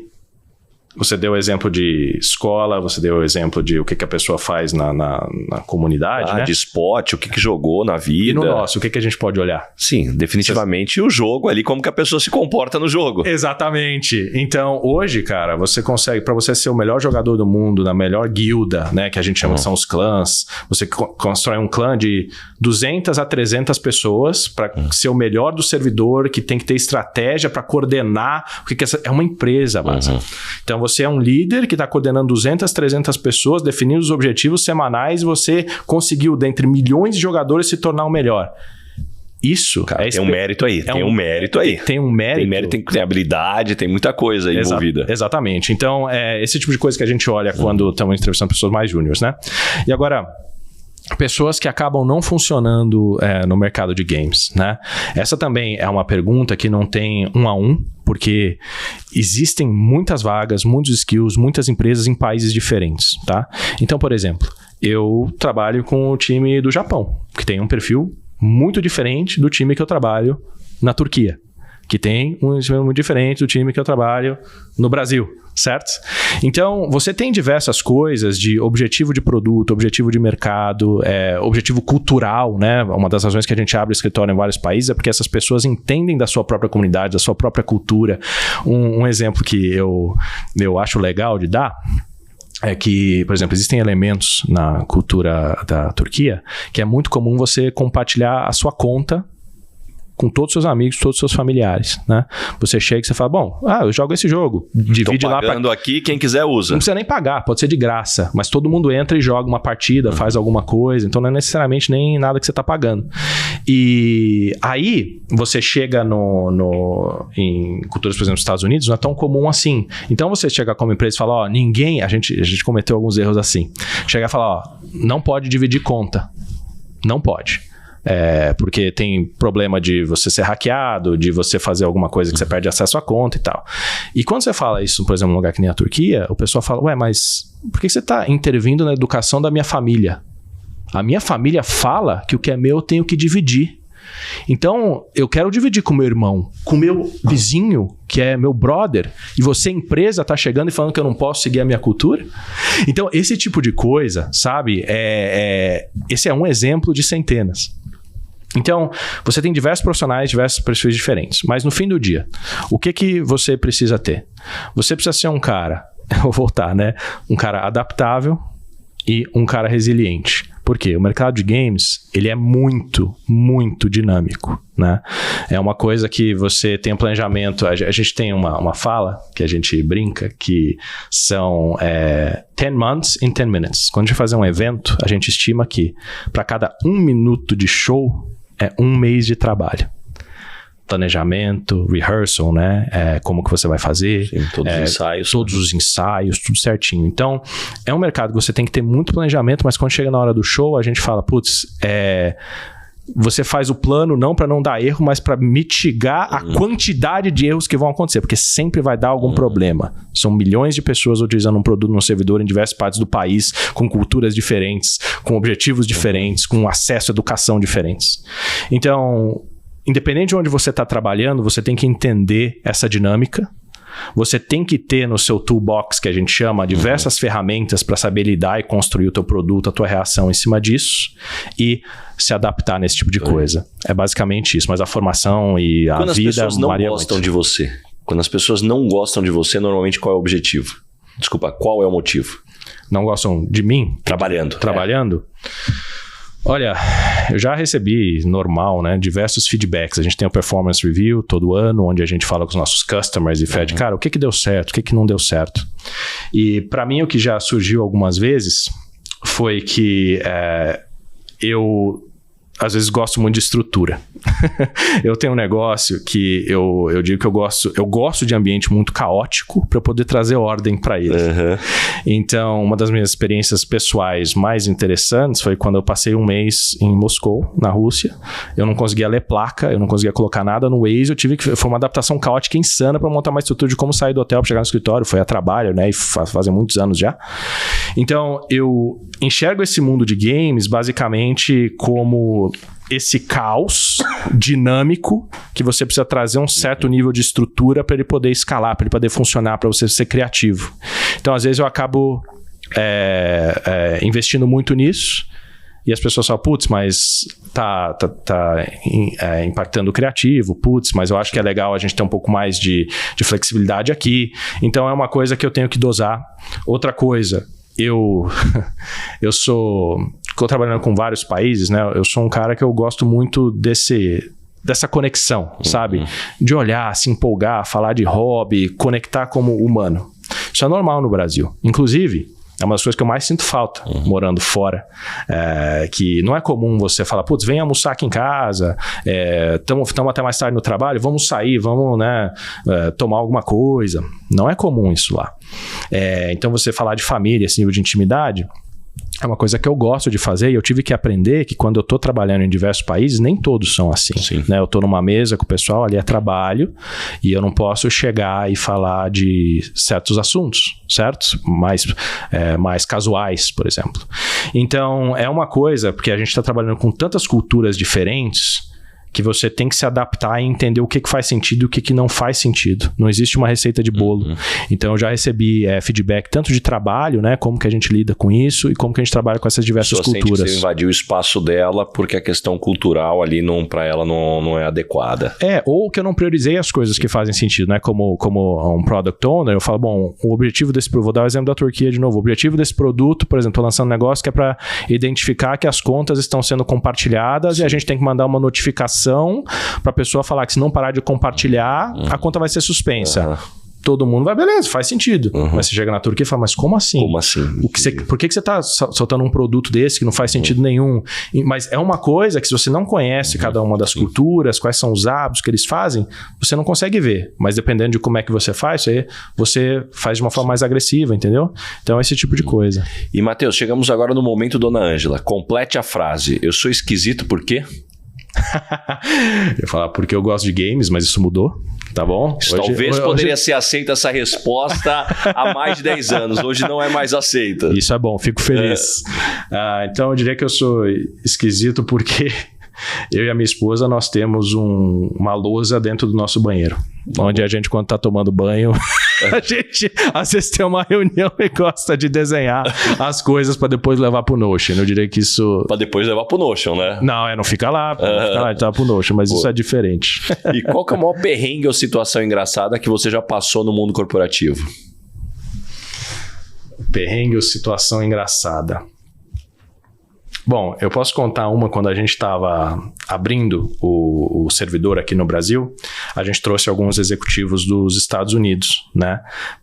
você deu o exemplo de escola, você deu o exemplo de o que a pessoa faz na comunidade, né? De esporte, o que jogou na vida. E no nosso, o que a gente pode olhar? Sim, definitivamente o jogo ali, como que a pessoa se comporta no jogo. Exatamente. Então, hoje, cara, você consegue, para você ser o melhor jogador do mundo, na melhor guilda, né, que a gente chama que são os clãs, você constrói um clã de 200 a 300 pessoas para ser o melhor do servidor, que tem que ter estratégia para coordenar, porque é uma empresa, mas. Então, você é um líder que está coordenando 200, 300 pessoas, definindo os objetivos semanais e você conseguiu, dentre milhões de jogadores, se tornar o melhor. Isso... Cara, tem um mérito aí. Tem um mérito aí. Tem um mérito. Tem mérito, tem habilidade, tem muita coisa aí envolvida. Exatamente. Então, esse tipo de coisa que a gente olha quando estamos entrevistando pessoas mais júniores, né? E agora... pessoas que acabam não funcionando no mercado de games, né? Essa também é uma pergunta que não tem 1 a 1, porque existem muitas vagas, muitos skills, muitas empresas em países diferentes, tá? Então, por exemplo, eu trabalho com o time do Japão, que tem um perfil muito diferente do time que eu trabalho na Turquia, que tem um perfil muito diferente do time que eu trabalho no Brasil. Certo? Então, você tem diversas coisas de objetivo de produto, objetivo de mercado, objetivo cultural, né? Uma das razões que a gente abre escritório em vários países é porque essas pessoas entendem da sua própria comunidade, da sua própria cultura. Um exemplo que eu acho legal de dar é que, por exemplo, existem elementos na cultura da Turquia que é muito comum você compartilhar a sua conta com todos os seus amigos, todos os seus familiares, né? Você chega e você fala, bom, eu jogo esse jogo, divide lá... Tô pagando aqui, quem quiser usa. Não precisa nem pagar, pode ser de graça, mas todo mundo entra e joga uma partida, faz alguma coisa, então não é necessariamente nem nada que você tá pagando. E aí, você chega em culturas, por exemplo, dos Estados Unidos, não é tão comum assim. Então, você chega como empresa e fala, ninguém... A gente cometeu alguns erros assim. Chega e fala, não pode dividir conta. Não pode. Porque tem problema de você ser hackeado, de você fazer alguma coisa que você perde acesso à conta e tal. E quando você fala isso, por exemplo, num lugar que nem a Turquia, o pessoal fala, mas por que você está intervindo na educação da minha família? A minha família fala que o que é meu eu tenho que dividir. Então, eu quero dividir com meu irmão, com meu vizinho, que é meu brother, e você, empresa, tá chegando e falando que eu não posso seguir a minha cultura? Então, esse tipo de coisa, sabe? Esse é um exemplo de centenas. Então, você tem diversos profissionais, diversos perfis diferentes. Mas no fim do dia, o que você precisa ter? Você precisa ser um cara, eu vou voltar, né? Um cara adaptável e um cara resiliente. Por quê? O mercado de games, ele é muito, muito dinâmico, né? É uma coisa que você tem um planejamento... A gente tem uma fala que a gente brinca, que são 10 months in 10 minutes. Quando a gente fazer um evento, a gente estima que para cada 1 minuto de show, é 1 mês de trabalho. Planejamento, rehearsal, né? Como que você vai fazer. Sim, todos os ensaios. Todos os ensaios, tudo certinho. Então, é um mercado que você tem que ter muito planejamento, mas quando chega na hora do show, a gente fala, você faz o plano não para não dar erro, mas para mitigar a quantidade de erros que vão acontecer, porque sempre vai dar algum problema. São milhões de pessoas utilizando um produto no servidor em diversas partes do país, com culturas diferentes, com objetivos diferentes, com acesso à educação diferentes. Então, independente de onde você está trabalhando, você tem que entender essa dinâmica. Você tem que ter no seu toolbox, que a gente chama, diversas ferramentas para saber lidar e construir o teu produto, a tua reação em cima disso e se adaptar nesse tipo de coisa. É basicamente isso, mas a formação e a vida... Quando as pessoas não varia gostam muito. de você, quando as pessoas não gostam de você, normalmente qual é o objetivo? Desculpa, qual é o motivo? Não gostam de mim? Trabalhando. Olha, eu já recebi, normal, né, diversos feedbacks. A gente tem o Performance Review todo ano, onde a gente fala com os nossos customers e fede, cara, o que deu certo, o que não deu certo. E para mim, o que já surgiu algumas vezes foi que eu às vezes gosto muito de estrutura. Eu tenho um negócio que eu digo que eu gosto de ambiente muito caótico para poder trazer ordem para ele. Uhum. Então, uma das minhas experiências pessoais mais interessantes foi quando eu passei um mês em Moscou, na Rússia. Eu não conseguia ler placa, eu não conseguia colocar nada no Waze, foi uma adaptação caótica insana para montar uma estrutura de como sair do hotel para chegar no escritório. Foi a trabalho, né? E fazem muitos anos já. Então, eu enxergo esse mundo de games basicamente como esse caos dinâmico que você precisa trazer um certo nível de estrutura para ele poder escalar, para ele poder funcionar, para você ser criativo. Então, às vezes, eu acabo investindo muito nisso e as pessoas falam, putz, mas tá impactando o criativo, putz, mas eu acho que é legal a gente ter um pouco mais de flexibilidade aqui. Então, é uma coisa que eu tenho que dosar. Outra coisa, eu estou trabalhando com vários países, né? Eu sou um cara que eu gosto muito dessa conexão, sabe? De olhar, se empolgar, falar de hobby, conectar como humano. Isso é normal no Brasil. Inclusive, é uma das coisas que eu mais sinto falta morando fora. Que não é comum você falar, putz, vem almoçar aqui em casa, estamos até mais tarde no trabalho, vamos sair, vamos, né, tomar alguma coisa. Não é comum isso lá. Então você falar de família, esse nível de intimidade, é uma coisa que eu gosto de fazer e eu tive que aprender que quando eu estou trabalhando em diversos países, nem todos são assim. Né? Eu estou numa mesa com o pessoal, ali é trabalho, e eu não posso chegar e falar de certos assuntos, certo? Mais casuais, por exemplo. Então, é uma coisa, porque a gente está trabalhando com tantas culturas diferentes, que você tem que se adaptar e entender o que faz sentido e o que não faz sentido. Não existe uma receita de bolo. Então, eu já recebi feedback tanto de trabalho, né? Como que a gente lida com isso e como que a gente trabalha com essas diversas culturas. Sente que você invadiu o espaço dela porque a questão cultural ali para ela não é adequada. Ou que eu não priorizei as coisas que fazem sentido, né? Como um product owner, eu falo, bom, o objetivo desse produto, vou dar o exemplo da Turquia de novo, o objetivo desse produto, por exemplo, estou lançando um negócio que é para identificar que as contas estão sendo compartilhadas. Sim. E a gente tem que mandar uma notificação para a pessoa falar que se não parar de compartilhar, a conta vai ser suspensa. Todo mundo vai, beleza, faz sentido. Mas você chega na Turquia e fala, mas como assim? Como assim? Por que você está soltando um produto desse que não faz sentido nenhum? Mas é uma coisa que se você não conhece cada uma das culturas, quais são os hábitos que eles fazem, você não consegue ver. Mas dependendo de como é que você faz faz de uma forma mais agressiva, entendeu? Então é esse tipo de coisa. E Matheus, chegamos agora no momento Dona Ângela. Complete a frase. Eu sou esquisito por quê? Eu ia falar porque eu gosto de games, mas isso mudou, tá bom? Talvez poderia ser aceita essa resposta há mais de 10 anos. Hoje não é mais aceita. Isso é bom, fico feliz. Então eu diria que eu sou esquisito porque eu e a minha esposa, nós temos uma lousa dentro do nosso banheiro. Onde a gente, quando tá tomando banho, a gente às vezes tem uma reunião e gosta de desenhar as coisas para depois levar pro Notion. Eu diria que isso... Para depois levar pro Notion, né? Não, não fica lá. A gente tá pro Notion, mas isso é diferente. E qual que é o maior perrengue ou situação engraçada que você já passou no mundo corporativo? Perrengue ou situação engraçada. Bom, eu posso contar uma quando a gente estava abrindo o servidor aqui no Brasil. A gente trouxe alguns executivos dos Estados Unidos, né,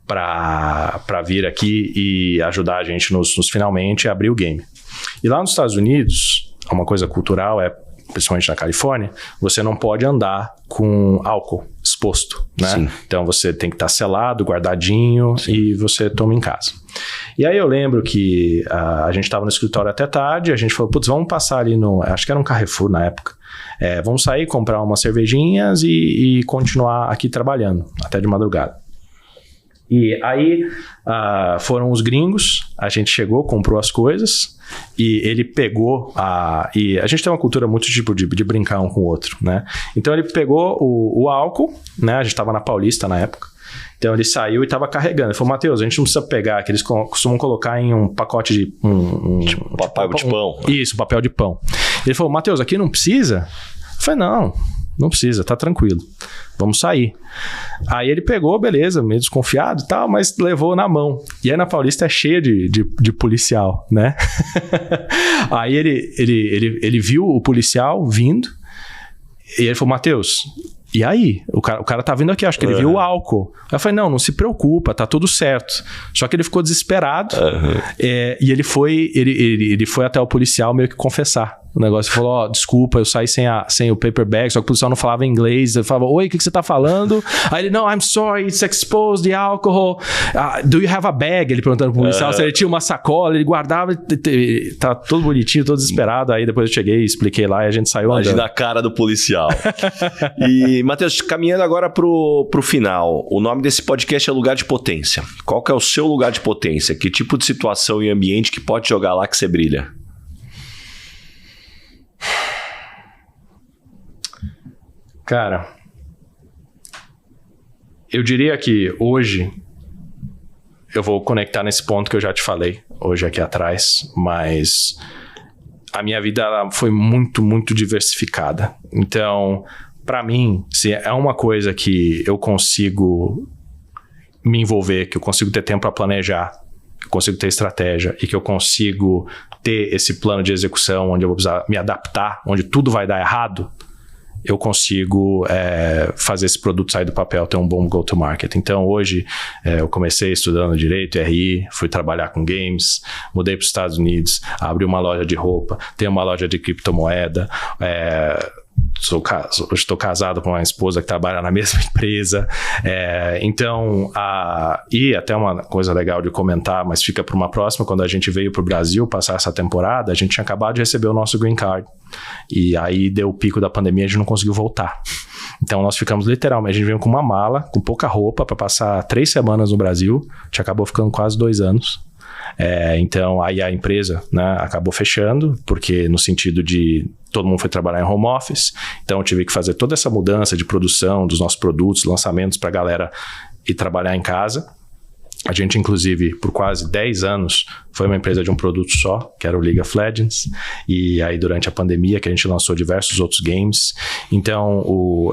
para vir aqui e ajudar a gente nos finalmente a abrir o game. E lá nos Estados Unidos, uma coisa cultural principalmente na Califórnia, você não pode andar com álcool exposto, né? Sim. Então você tem que estar selado, guardadinho. Sim. E você toma em casa. E aí eu lembro que a gente estava no escritório até tarde, a gente falou, putz, vamos passar ali acho que era um Carrefour na época. Vamos sair, comprar umas cervejinhas e continuar aqui trabalhando, até de madrugada. E aí foram os gringos, a gente chegou, comprou as coisas e ele pegou e a gente tem uma cultura muito tipo de brincar um com o outro, né? Então ele pegou o álcool, né? A gente estava na Paulista na época. Então ele saiu e estava carregando. Ele falou, Matheus, a gente não precisa pegar, que eles costumam colocar em um pacote de... tipo papel de pão. Isso, papel de pão. Ele falou, Matheus, aqui não precisa? Eu falei, não precisa, tá tranquilo. Vamos sair. Aí ele pegou, beleza, meio desconfiado e tal, mas levou na mão. E aí na Paulista é cheia de policial, né? Aí ele viu o policial vindo e ele falou, Matheus, e aí? O cara tá vindo aqui, acho que ele viu o álcool. Aí eu falei, não se preocupa, tá tudo certo. Só que ele ficou desesperado e ele foi até o policial meio que confessar. o negócio. Falou, ó, desculpa, eu saí sem o paper bag, só que o policial não falava inglês. Eu falava, oi, o que você tá falando? Aí ele, não, I'm sorry, it's exposed, the alcohol. Do you have a bag? Ele perguntando pro policial se ele tinha uma sacola, ele guardava, tá todo bonitinho, todo desesperado. Aí depois eu cheguei, expliquei lá e a gente saiu andando. Imagina a cara do policial. E, Matheus, caminhando agora pro final, o nome desse podcast é Lugar de Potência. Qual que é o seu lugar de potência? Que tipo de situação e ambiente que pode jogar lá que você brilha? Cara, eu diria que hoje eu vou conectar nesse ponto que eu já te falei hoje aqui atrás, mas a minha vida ela foi muito, muito diversificada. Então, para mim, se é uma coisa que eu consigo me envolver, que eu consigo ter tempo para planejar, que eu consigo ter estratégia e que eu consigo ter esse plano de execução onde eu vou precisar me adaptar, onde tudo vai dar errado, eu consigo fazer esse produto sair do papel, ter um bom go-to-market. Então, hoje, eu comecei estudando Direito, RI, fui trabalhar com games, mudei para os Estados Unidos, abri uma loja de roupa, tenho uma loja de criptomoeda, hoje estou casado com uma esposa que trabalha na mesma empresa. E até uma coisa legal de comentar, mas fica para uma próxima, quando a gente veio para o Brasil passar essa temporada, a gente tinha acabado de receber o nosso green card. E aí deu o pico da pandemia, a gente não conseguiu voltar. Então nós ficamos literalmente, a gente veio com uma mala, com pouca roupa, para passar 3 semanas no Brasil, a gente acabou ficando quase 2 anos. Então aí a empresa, né, acabou fechando, porque no sentido de todo mundo foi trabalhar em home office, então eu tive que fazer toda essa mudança de produção dos nossos produtos, lançamentos para a galera ir trabalhar em casa. A gente, inclusive, por quase 10 anos, foi uma empresa de um produto só, que era o League of Legends. E aí, durante a pandemia, que a gente lançou diversos outros games. Então,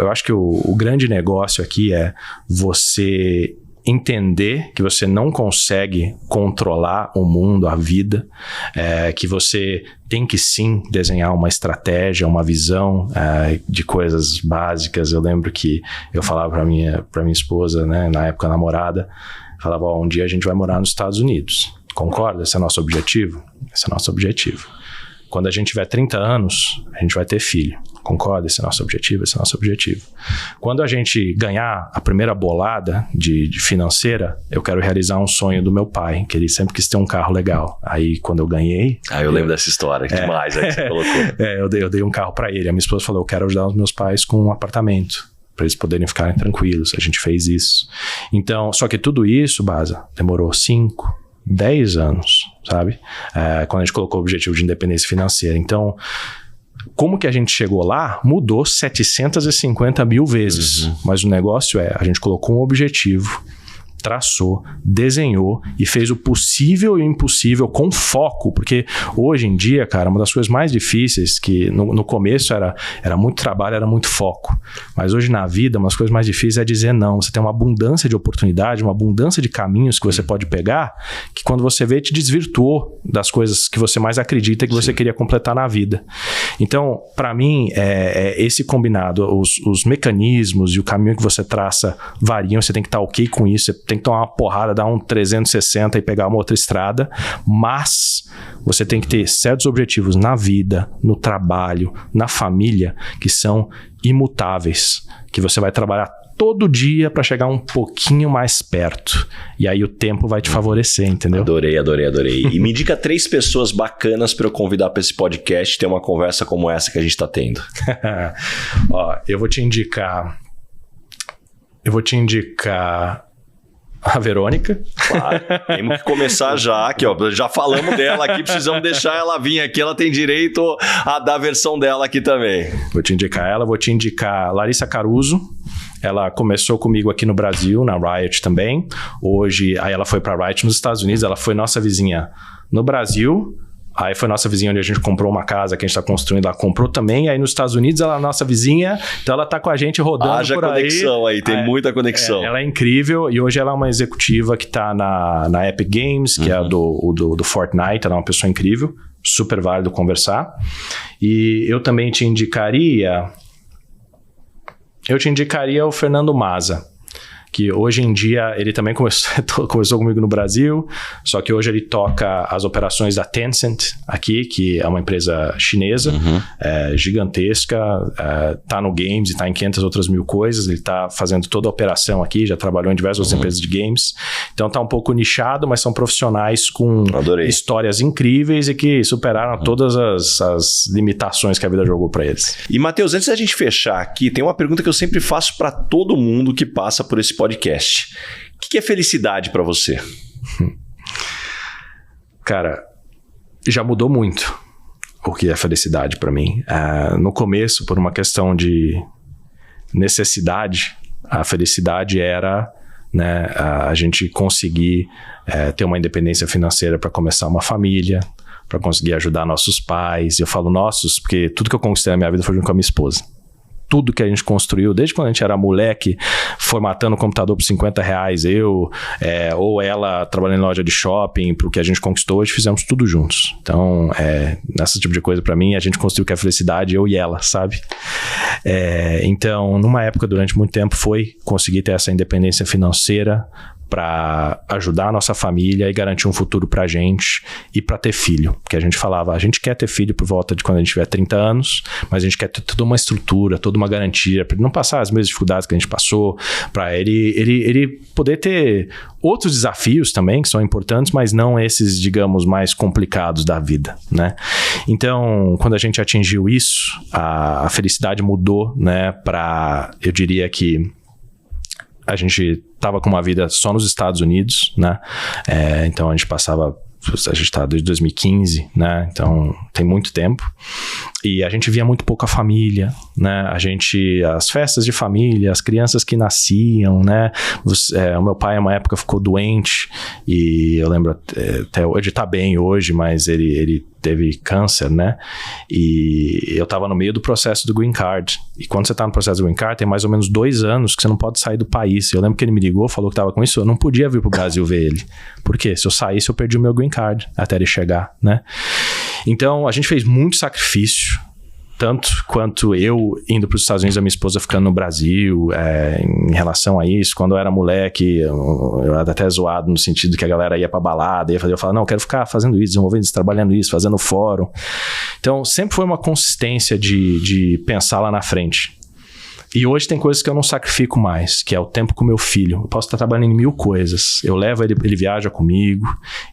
eu acho que o grande negócio aqui é você entender que você não consegue controlar o mundo, a vida, que você tem que sim desenhar uma estratégia, uma visão de coisas básicas. Eu lembro que eu falava para minha esposa, né, na época namorada, falava, um dia a gente vai morar nos Estados Unidos. Concorda? Esse é o nosso objetivo? Esse é o nosso objetivo. Quando a gente tiver 30 anos, a gente vai ter filho. Concorda? Esse é o nosso objetivo? Esse é o nosso objetivo. Quando a gente ganhar a primeira bolada de financeira, eu quero realizar um sonho do meu pai, que ele sempre quis ter um carro legal. Aí, quando eu ganhei... eu lembro dessa história. Que demais aí que você colocou. Eu dei um carro para ele. A minha esposa falou, eu quero ajudar os meus pais com um apartamento, para eles poderem ficarem tranquilos. A gente fez isso. Então, só que tudo isso, Baza, demorou 5, 10 anos, sabe? Quando a gente colocou o objetivo de independência financeira. Então, como que a gente chegou lá, mudou 750 mil vezes. Mas o negócio a gente colocou um objetivo, traçou, desenhou e fez o possível e o impossível com foco, porque hoje em dia, cara, uma das coisas mais difíceis, que no começo era muito trabalho, era muito foco, mas hoje na vida, uma das coisas mais difíceis é dizer não. Você tem uma abundância de oportunidade, uma abundância de caminhos que você pode pegar, que quando você vê, te desvirtuou das coisas que você mais acredita que você queria completar na vida. Então, para mim, esse combinado, os mecanismos e o caminho que você traça variam, você tem que estar ok com isso, você tem que tomar uma porrada, dar um 360 e pegar uma outra estrada, mas você tem que ter certos objetivos na vida, no trabalho, na família, que são imutáveis, que você vai trabalhar todo dia para chegar um pouquinho mais perto. E aí o tempo vai te favorecer, entendeu? Adorei. E me indica 3 pessoas bacanas para eu convidar para esse podcast e ter uma conversa como essa que a gente está tendo. Eu vou te indicar a Verônica. Claro, temos que começar já aqui, já falamos dela aqui, precisamos deixar ela vir aqui, ela tem direito a dar a versão dela aqui também. Vou te indicar ela, vou te indicar Larissa Caruso. Ela começou comigo aqui no Brasil, na Riot também. Hoje, aí ela foi para Riot nos Estados Unidos, ela foi nossa vizinha no Brasil. Aí foi nossa vizinha onde a gente comprou uma casa que a gente está construindo, ela comprou também. Aí nos Estados Unidos ela é nossa vizinha, então ela tá com a gente rodando por aí. Conexão aí, tem muita conexão. Ela é incrível e hoje ela é uma executiva que tá na Epic Games, que é do Fortnite, ela é uma pessoa incrível, super válido conversar. E eu também te indicaria o Fernando Maza, que hoje em dia ele também começou comigo no Brasil, só que hoje ele toca as operações da Tencent aqui, que é uma empresa chinesa, gigantesca, tá no games e tá em 500 outras mil coisas, ele tá fazendo toda a operação aqui, já trabalhou em diversas outras empresas de games, então tá um pouco nichado, mas são profissionais com histórias incríveis e que superaram todas as limitações que a vida jogou para eles. E Matheus, antes da gente fechar aqui, tem uma pergunta que eu sempre faço para todo mundo que passa por esse podcast. O que é felicidade para você? Cara, já mudou muito o que é felicidade para mim. No começo, por uma questão de necessidade, a felicidade era, né, a gente conseguir ter uma independência financeira para começar uma família, para conseguir ajudar nossos pais. Eu falo nossos porque tudo que eu conquistei na minha vida foi junto com a minha esposa. Tudo que a gente construiu, desde quando a gente era moleque, formatando o computador por R$50, ou ela trabalhando em loja de shopping, pro que a gente conquistou, hoje fizemos tudo juntos. Então, nesse tipo de coisa, pra mim, a gente construiu que a felicidade, eu e ela, sabe? Então, numa época, durante muito tempo, foi conseguir ter essa independência financeira para ajudar a nossa família e garantir um futuro pra gente e para ter filho. Porque a gente falava, a gente quer ter filho por volta de quando a gente tiver 30 anos, mas a gente quer ter toda uma estrutura, toda uma garantia, para ele não passar as mesmas dificuldades que a gente passou, para ele poder ter outros desafios também, que são importantes, mas não esses, digamos, mais complicados da vida, né? Então, quando a gente atingiu isso, a felicidade mudou, né, para, eu diria que a gente estava com uma vida só nos Estados Unidos, né? Então a gente está desde 2015, né? Então tem muito tempo. E a gente via muito pouco a família, né? As festas de família, as crianças que nasciam, né? O meu pai, uma época, ficou doente e eu lembro até hoje, tá bem hoje, mas ele teve câncer, né? E eu tava no meio do processo do Green Card. E quando você tá no processo do Green Card, tem mais ou menos 2 anos que você não pode sair do país. Eu lembro que ele me ligou, falou que tava com isso, eu não podia vir pro Brasil ver ele. Por quê? Se eu saísse, eu perdi o meu Green Card até ele chegar, né? Então, a gente fez muito sacrifício, tanto quanto eu indo para os Estados Unidos, a minha esposa ficando no Brasil, em relação a isso. Quando eu era moleque, eu era até zoado no sentido que a galera ia para balada, eu falava, não, eu quero ficar fazendo isso, desenvolvendo isso, trabalhando isso, fazendo fórum. Então, sempre foi uma consistência de pensar lá na frente. E hoje tem coisas que eu não sacrifico mais, que é o tempo com meu filho. Eu posso estar trabalhando em 1000 coisas. Eu levo ele viaja comigo,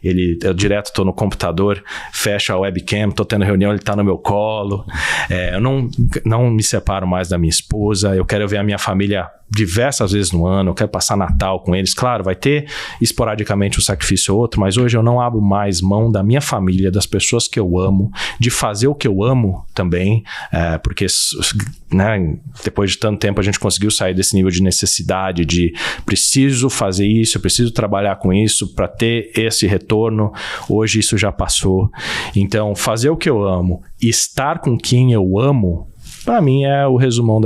eu direto estou no computador, fecho a webcam, estou tendo reunião, ele está no meu colo. Eu não me separo mais da minha esposa, eu quero ver a minha família diversas vezes no ano, eu quero passar Natal com eles. Claro, vai ter esporadicamente um sacrifício ou outro, mas hoje eu não abro mais mão da minha família, das pessoas que eu amo, de fazer o que eu amo também, porque, né, depois de tanto tempo a gente conseguiu sair desse nível de necessidade, de preciso fazer isso, eu preciso trabalhar com isso para ter esse retorno. Hoje isso já passou. Então, fazer o que eu amo e estar com quem eu amo, para mim é o resumão da